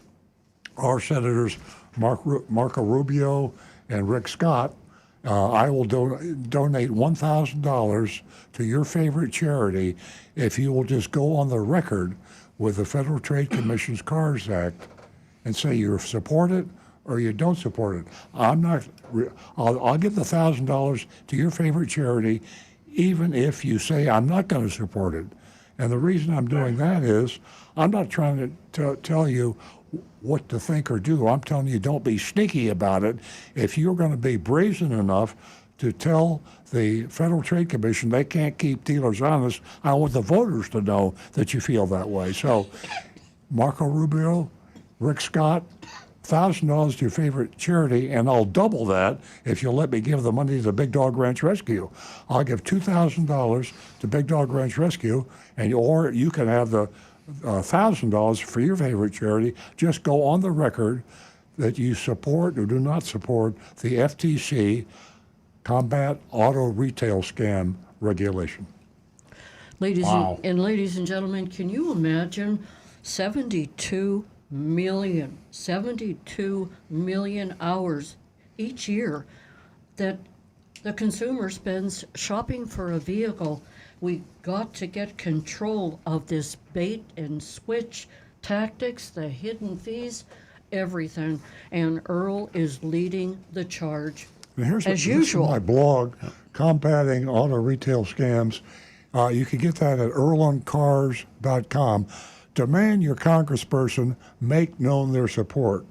Speaker 1: our senators, Marco Rubio and Rick Scott, I will donate $1,000 to your favorite charity if you will just go on the record with the Federal Trade Commission's CARS Act and say you support it or you don't support it. I'll give the $1,000 to your favorite charity even if you say I'm not going to support it. And the reason I'm doing that is I'm not trying to tell you what to think or do. I'm telling you, don't be sneaky about it. If you're going to be brazen enough to tell the Federal Trade Commission they can't keep dealers honest, I want the voters to know that you feel that way. So, Marco Rubio, Rick Scott, $1,000 to your favorite charity, and I'll double that if you'll let me give the money to Big Dog Ranch Rescue. I'll give $2,000 to Big Dog Ranch Rescue, or you can have the $1,000 for your favorite charity. Just go on the record that you support or do not support the FTC Combat Auto Retail Scam regulation.
Speaker 2: Ladies and gentlemen, can you imagine 72 million hours each year that the consumer spends shopping for a vehicle? We got to get control of this bait and switch tactics, the hidden fees, everything. And Earl is leading the charge.
Speaker 1: And here's
Speaker 2: as usual.
Speaker 1: This is my blog, Combating Auto Retail Scams. You can get that at earloncars.com. Demand your congressperson make known their support.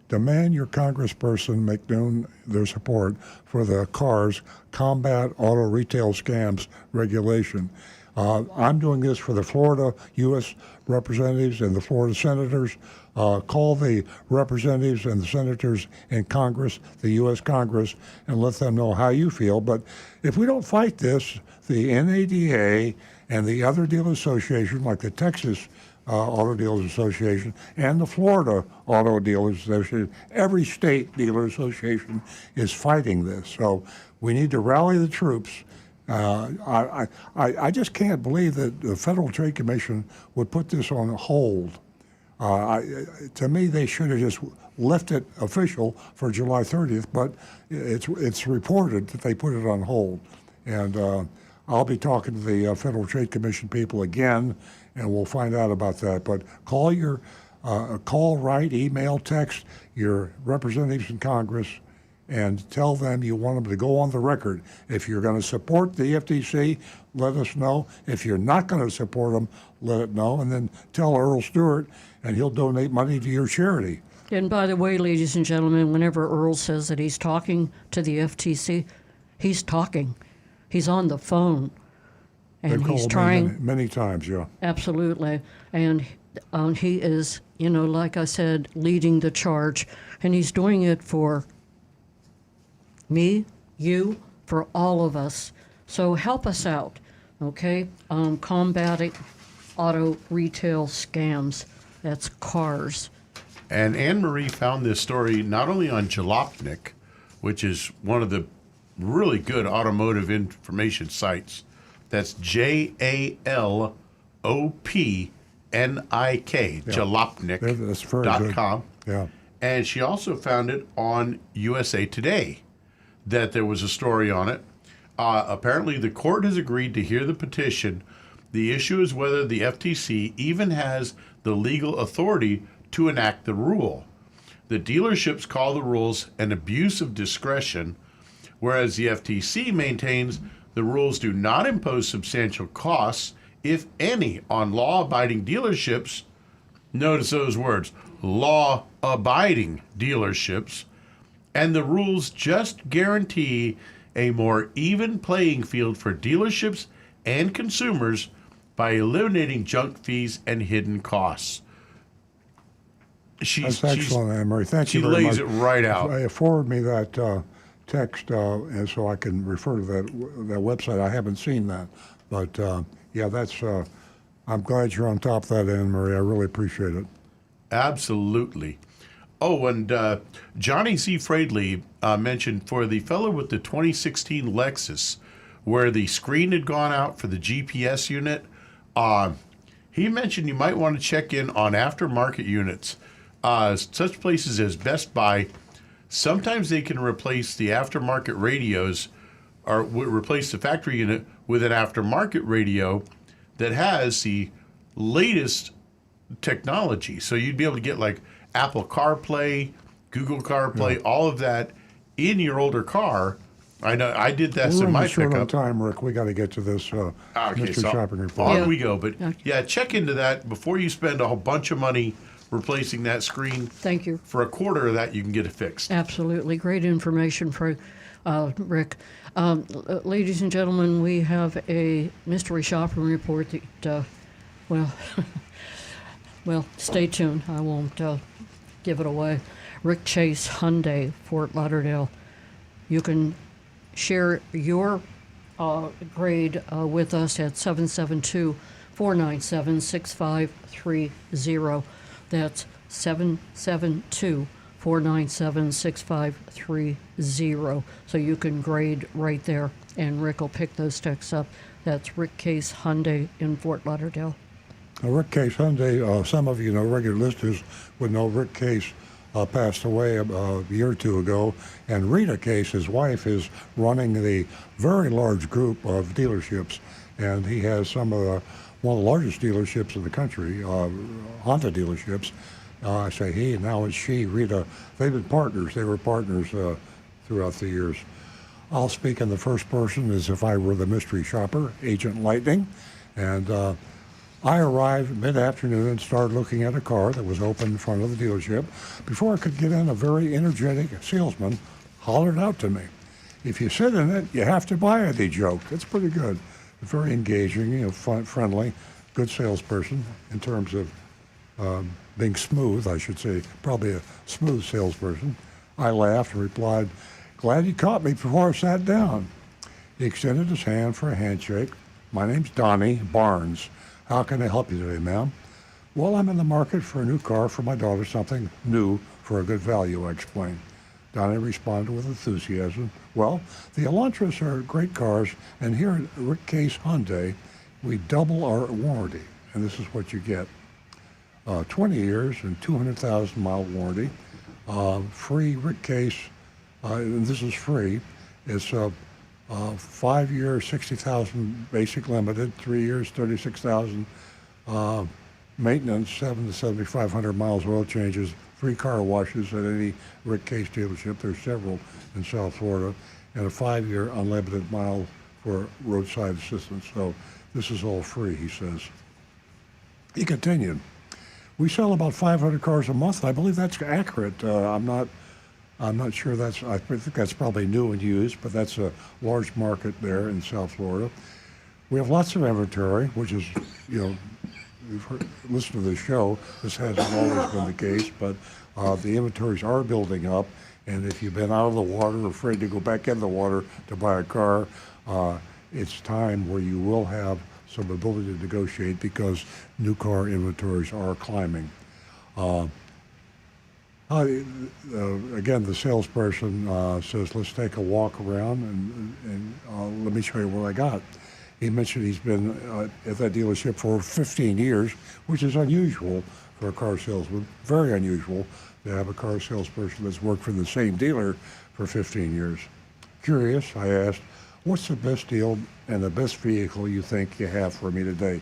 Speaker 1: Demand your congressperson make known their support for the CARS, Combat Auto Retail Scams regulation. I'm doing this for the Florida U.S. representatives and the Florida senators. Call the representatives and the senators in Congress, the U.S. Congress, and let them know how you feel. But if we don't fight this, the NADA and the other dealer associations, like the Texas Auto Dealers Association and the Florida Auto Dealers Association, every state dealer association is fighting this. So we need to rally the troops. I just can't believe that the Federal Trade Commission would put this on hold. To me, they should have just left it official for July 30th, but it's reported that they put it on hold. And I'll be talking to the Federal Trade Commission people again, and we'll find out about that. But call, write, email, text your representatives in Congress and tell them you want them to go on the record. If you're going to support the FTC, let us know. If you're not going to support them, let it know. And then tell Earl Stewart, and he'll donate money to your charity.
Speaker 2: And by the way, ladies and gentlemen, whenever Earl says that he's talking to the FTC, he's talking. He's on the phone. And he's trying
Speaker 1: many times, yeah.
Speaker 2: Absolutely. And he is, like I said, leading the charge. And he's doing it for me, you, for all of us. So help us out, okay? Combating auto retail scams. That's cars.
Speaker 6: And Anne Marie found this story not only on Jalopnik, which is one of the really good automotive information sites. That's JALOPNIK,
Speaker 1: That's very good.
Speaker 6: Jalopnik.com.
Speaker 1: Yeah.
Speaker 6: And she also found it on USA Today, that there was a story on it. Apparently, the court has agreed to hear the petition. The issue is whether the FTC even has the legal authority to enact the rule. The dealerships call the rules an abuse of discretion, whereas the FTC maintains the rules do not impose substantial costs, if any, on law-abiding dealerships. Notice those words, law-abiding dealerships, and the rules just guarantee a more even playing field for dealerships and consumers by eliminating junk fees and hidden costs.
Speaker 1: That's excellent, Anne-Marie. Thank you very much.
Speaker 6: She lays it right out.
Speaker 1: Forward me that text, and so I can refer to that website. I haven't seen that, but yeah, that's. I'm glad you're on top of that, Anne-Marie. I really appreciate it.
Speaker 6: Absolutely. Oh, and Johnny Z. Fradley mentioned for the fellow with the 2016 Lexus, where the screen had gone out for the GPS unit, he mentioned you might want to check in on aftermarket units. Such places as Best Buy, sometimes they can replace the aftermarket radios or replace the factory unit with an aftermarket radio that has the latest technology. So you'd be able to get like Apple CarPlay, Google CarPlay, all of that in your older car. I know I did that in my
Speaker 1: short
Speaker 6: pickup.
Speaker 1: on time, Rick. We got to get to this mystery
Speaker 6: so
Speaker 1: shopping report.
Speaker 6: on we go. But yeah, check into that before you spend a whole bunch of money replacing that screen.
Speaker 2: Thank you.
Speaker 6: For a quarter of that, you can get it fixed.
Speaker 2: Absolutely. Great information for Rick. Ladies and gentlemen, we have a mystery shopping report that, well, stay tuned. I won't give it away. Rick Chase Hyundai, Fort Lauderdale. You can share your grade with us at 772-497-6530. That's 772-497-6530. So you can grade right there, and Rick will pick those texts up. That's Rick Case Hyundai in Fort Lauderdale.
Speaker 1: Rick Case Hyundai, some of you know, regular listeners would know Rick Case passed away a year or two ago, and Rita Case, his wife, is running the very large group of dealerships, and he has some of one of the largest dealerships in the country, Honda dealerships. I say he, and now it's she, Rita. They've been partners. They were partners throughout the years. I'll speak in the first person as if I were the mystery shopper, Agent Lightning, and I arrived mid-afternoon and started looking at a car that was open in front of the dealership. Before I could get in, a very energetic salesman hollered out to me, "If you sit in it, you have to buy it," he joked. It's pretty good. Very engaging, friendly, good salesperson in terms of being smooth, I should say, probably a smooth salesperson. I laughed and replied, "Glad you caught me before I sat down." He extended his hand for a handshake. "My name's Donnie Barnes. How can I help you today, ma'am?" "Well, I'm in the market for a new car for my daughter, something new for a good value," I explained. Donnie responded with enthusiasm. "Well, the Elantras are great cars, and here at Rick Case Hyundai, we double our warranty, and this is what you get. 20 years and 200,000 mile warranty, free Rick Case, and this is free. It's 5 years, 60,000 basic limited, 3 years, 36,000 maintenance, 7 to 7,500 miles oil changes, free car washes at any Rick Case dealership. There's several in South Florida, and a 5-year unlimited mile for roadside assistance. So this is all free," he says. He continued, "We sell about 500 cars a month. I believe that's accurate. I'm not sure that's. I think that's probably new and used, but that's a large market there in South Florida. We have lots of inventory, which is, you've listened to the show. This hasn't always been the case, but the inventories are building up. And if you've been out of the water, afraid to go back in the water to buy a car, it's time where you will have some ability to negotiate because new car inventories are climbing. Again, the salesperson says, let's take a walk around and let me show you what I got. He mentioned he's been at that dealership for 15 years, which is unusual for a car salesman, very unusual to have a car salesperson that's worked for the same dealer for 15 years. Curious, I asked, what's the best deal and the best vehicle you think you have for me today?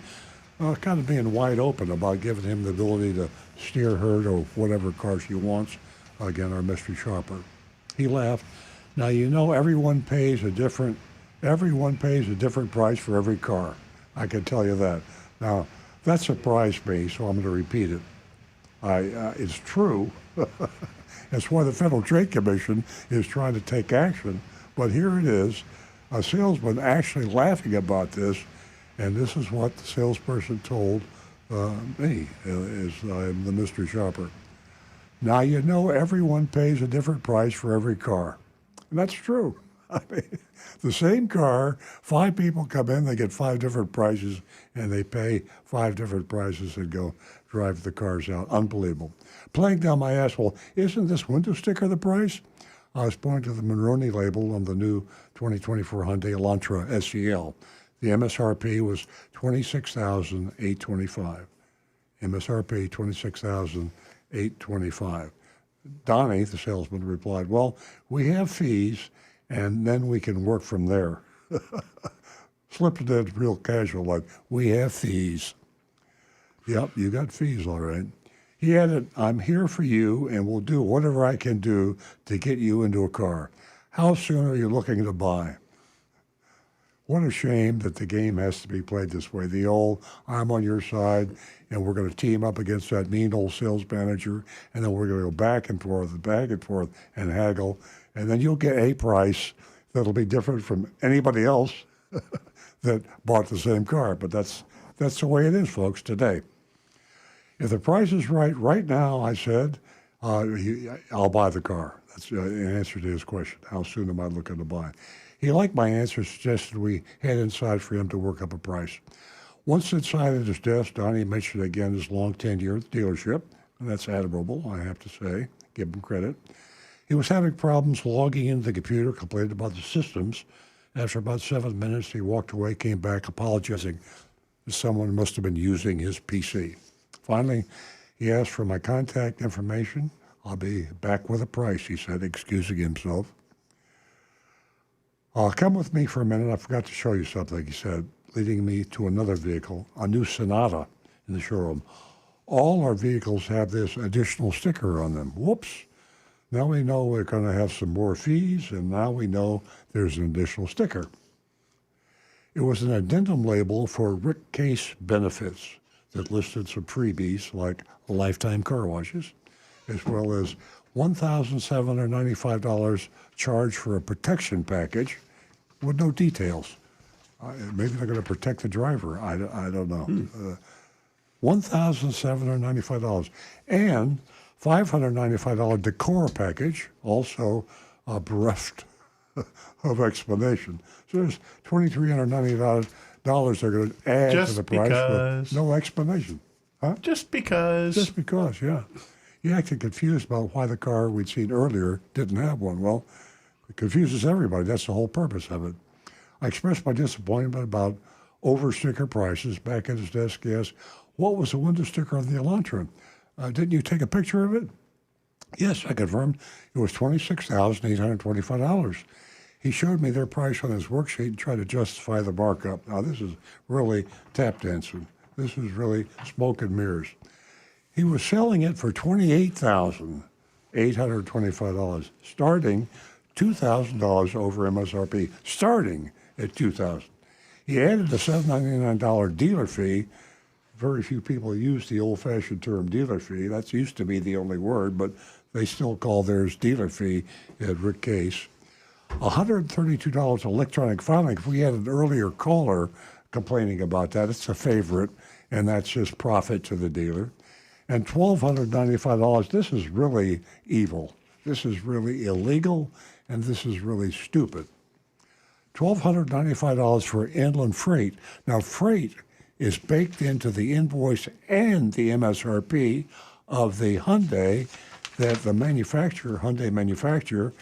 Speaker 1: Kind of being wide open about giving him the ability to steer her to whatever car she wants. Again, our mystery shopper. He laughed. Now, you know, everyone pays a different price for every car. I can tell you that. Now, that surprised me, so I'm going to repeat it. It's true. That's why the Federal Trade Commission is trying to take action. But here it is, a salesman actually laughing about this, and this is what the salesperson told me, as I'm the mystery shopper. Now, you know, everyone pays a different price for every car. And that's true. I mean, the same car, 5 people come in, they get 5 different prices, and they pay 5 different prices and go drive the cars out. Unbelievable. Playing down my ass, well, isn't this window sticker the price? I was pointing to the Monroney label on the new 2024 Hyundai Elantra SEL. The MSRP was $26,825. MSRP $26,825. Donnie, the salesman, replied, well, we have fees, and then we can work from there. Slipped it in real casual, like, we have fees. Yep, you got fees, all right. He added, I'm here for you, and will do whatever I can do to get you into a car. How soon are you looking to buy? What a shame that the game has to be played this way. The old, I'm on your side, and we're going to team up against that mean old sales manager, and then we're going to go back and forth, and haggle, and then you'll get a price that'll be different from anybody else that bought the same car. But that's the way it is, folks, today. If the price is right now, I said, I'll buy the car. That's an answer to his question. How soon am I looking to buy? He liked my answer, suggested we head inside for him to work up a price. Once inside at his desk, Donnie mentioned again his long tenure at the dealership, and that's admirable, I have to say. Give him credit. He was having problems logging into the computer, complained about the systems. After about 7 minutes, he walked away, came back, apologizing that someone must have been using his PC. Finally, he asked for my contact information. I'll be back with a price, he said, excusing himself. Come with me for a minute. I forgot to show you something, he said, leading me to another vehicle, a new Sonata in the showroom. All our vehicles have this additional sticker on them. Whoops. Now we know we're going to have some more fees, and now we know there's an additional sticker. It was an addendum label for Rick Case benefits that listed some freebies like lifetime car washes, as well as $1,795 charge for a protection package with no details. Maybe they're going to protect the driver. I don't know. $1,795. And $595 decor package, also bereft of explanation. So there's $2,390 they're going to add to the price with no explanation. Huh?
Speaker 6: Just because.
Speaker 1: Just because, yeah. You acted confused about why the car we'd seen earlier didn't have one. Well, it confuses everybody. That's the whole purpose of it. I expressed my disappointment about over-sticker prices. Back at his desk, he asked, what was the window sticker on the Elantra? Didn't you take a picture of it? Yes, I confirmed. It was $26,825. He showed me their price on his worksheet and tried to justify the markup. Now, this is really tap dancing. This is really smoke and mirrors. He was selling it for $28,825, starting $2,000 over MSRP, starting at $2,000. He added a $799 dealer fee. Very few people use the old-fashioned term dealer fee. That used to be the only word, but they still call theirs dealer fee at Rick Case. $132 electronic filing. If we had an earlier caller complaining about that, it's a favorite, and that's just profit to the dealer. And $1,295, this is really evil. This is really illegal, and this is really stupid. $1,295 for inland freight. Now, freight is baked into the invoice and the MSRP of the Hyundai that the Hyundai manufacturer,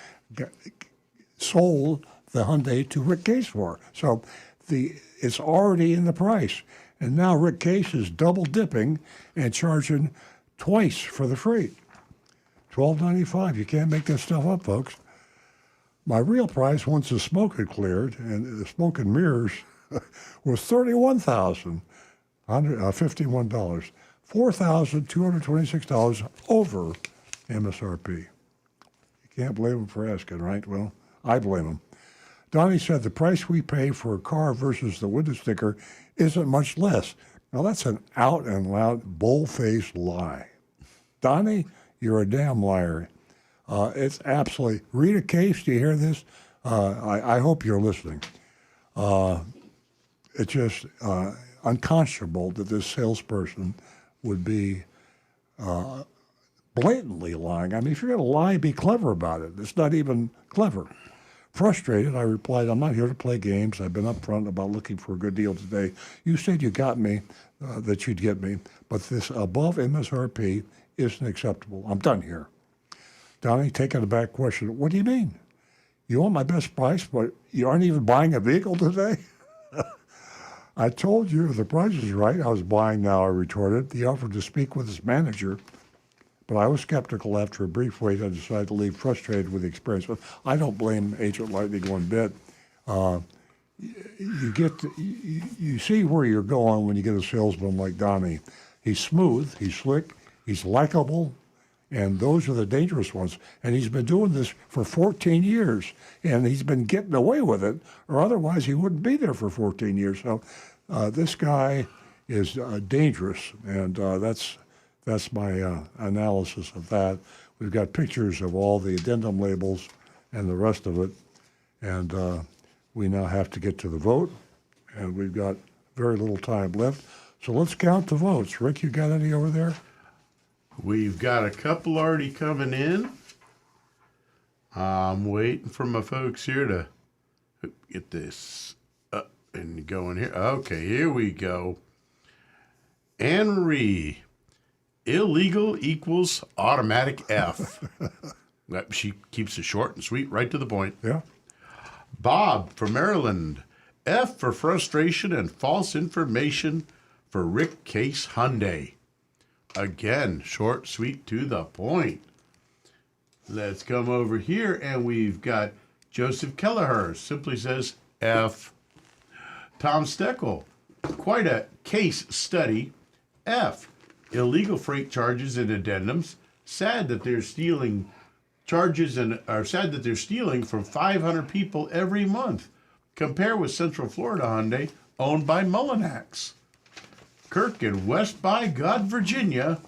Speaker 1: sold the Hyundai to Rick Case for. So it's already in the price. And now Rick Case is double dipping and charging twice for the freight. $12.95. You can't make this stuff up, folks. My real price, once the smoke had cleared and the smoke and mirrors, was $31,051. $4,226 over MSRP. You can't blame them for asking, right? Well, I blame them. Donnie said the price we pay for a car versus the window sticker isn't much less. Now, that's an out and loud, bull-faced lie. Donnie, you're a damn liar. It's absolutely. Rita Case, do you hear this? I hope you're listening. It's just unconscionable that this salesperson would be blatantly lying. I mean, if you're going to lie, be clever about it. It's not even clever. Frustrated, I replied, I'm not here to play games. I've been upfront about looking for a good deal today. You said you got me, that you'd get me, but this above MSRP isn't acceptable. I'm done here. Donnie, taking a back question, what do you mean? You want my best price, but you aren't even buying a vehicle today? I told you if the price is right, I was buying now, I retorted. He offered to speak with his manager, but I was skeptical. After a brief wait, I decided to leave frustrated with the experience. But I don't blame Agent Lightning one bit. You see where you're going when you get a salesman like Donnie. He's smooth, he's slick, he's likable, and those are the dangerous ones. And he's been doing this for 14 years, and he's been getting away with it, or otherwise he wouldn't be there for 14 years. So this guy is dangerous, and that's my analysis of that. We've got pictures of all the addendum labels and the rest of it, and we now have to get to the vote, and we've got very little time left. So let's count the votes. Rick, you got any over there?
Speaker 6: We've got a couple already coming in. I'm waiting for my folks here to get this up and going here. Okay, here we go. Anne Marie, illegal equals automatic F. She keeps it short and sweet, right to the point.
Speaker 1: Yeah.
Speaker 6: Bob from Maryland, F for frustration and false information for Rick Case Hyundai. Again, short, sweet, to the point. Let's come over here, and we've got Joseph Kelleher, simply says F. Tom Steckel, quite a case study, F. Illegal freight charges and addendums. Sad that they're stealing charges and are sad that they're stealing from 500 people every month. Compare with Central Florida Hyundai, owned by Mullinax. Kirk in West by God, Virginia.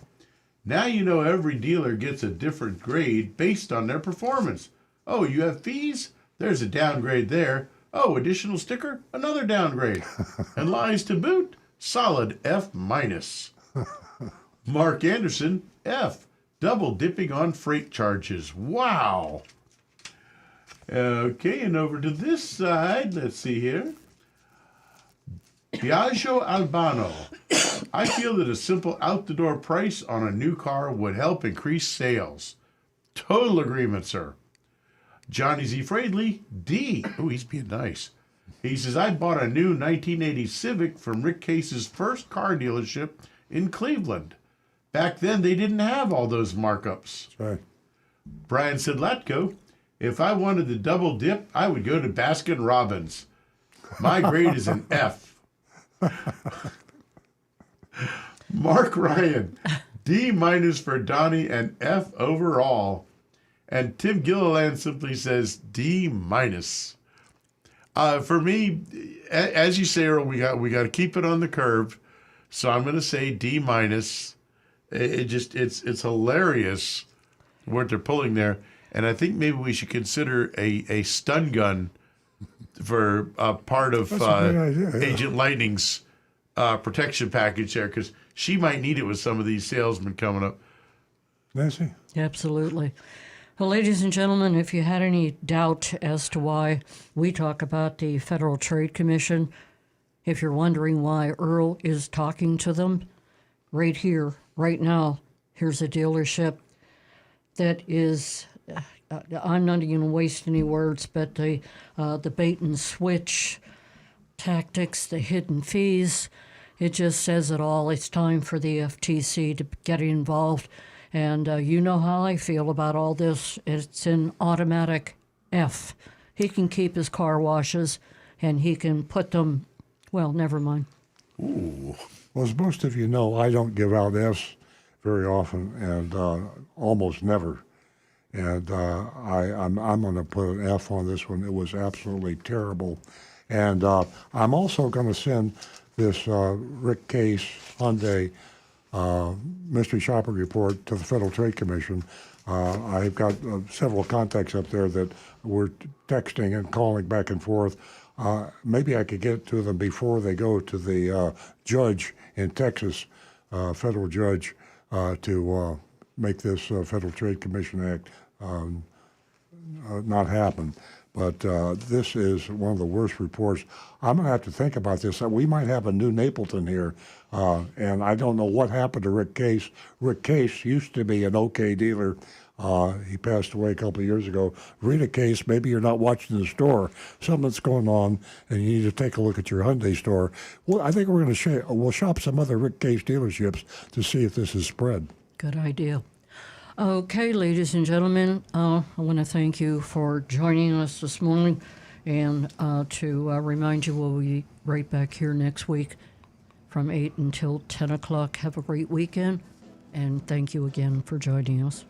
Speaker 6: Now you know every dealer gets a different grade based on their performance. Oh, you have fees? There's a downgrade there. Oh, additional sticker? Another downgrade. And lies to boot? Solid F minus. Mark Anderson, F. Double dipping on freight charges. Wow. Okay, and over to this side, let's see here. Biagio Albano. I feel that a simple out-the-door price on a new car would help increase sales. Total agreement, sir. Johnny Z. Fradley, D. Oh, he's being nice. He says, I bought a new 1980 Civic from Rick Case's first car dealership in Cleveland. Back then, they didn't have all those markups.
Speaker 1: That's right.
Speaker 6: Brian Sidlatko, if I wanted the double dip, I would go to Baskin Robbins. My grade is an F. Mark Ryan, D minus for Donnie and F overall. And Tim Gilliland simply says D minus. For me, as you say, Earl, we got to keep it on the curve. So I'm going to say D minus. It's hilarious what they're pulling there, and I think maybe we should consider a stun gun for part of Agent Lightning's protection package there, because she might need it with some of these salesmen coming up.
Speaker 1: Nancy?
Speaker 2: Absolutely. Well, ladies and gentlemen, if you had any doubt as to why we talk about the Federal Trade Commission, if you're wondering why Earl is talking to them, right here, right now, Here's a dealership that is, I'm not even going to waste any words, but the bait and switch tactics, the hidden fees, it just says it all. It's time for the FTC to get involved. And you know how I feel about all this. It's an automatic F. He can keep his car washes, and he can put them, well, never mind.
Speaker 1: Ooh. Well, as most of you know, I don't give out Fs very often, and almost never. And I'm going to put an F on this one. It was absolutely terrible. And I'm also going to send this Rick Case Hyundai mystery shopping report to the Federal Trade Commission. I've got several contacts up there that we're texting and calling back and forth. Maybe I could get it to them before they go to the judge in Texas, federal judge, to make this Federal Trade Commission Act not happen. But this is one of the worst reports. I'm going to have to think about this. We might have a new Napleton here, and I don't know what happened to Rick Case. Rick Case used to be an OK dealer. He passed away a couple of years ago. Rita Case, maybe you're not watching the store. Something's going on, and you need to take a look at your Hyundai store. Well, I think we're going to we'll shop some other Rick Case dealerships to see if this is spread.
Speaker 2: Good idea. Okay, ladies and gentlemen, I want to thank you for joining us this morning, and to remind you we'll be right back here next week from 8 until 10 o'clock. Have a great weekend, and thank you again for joining us.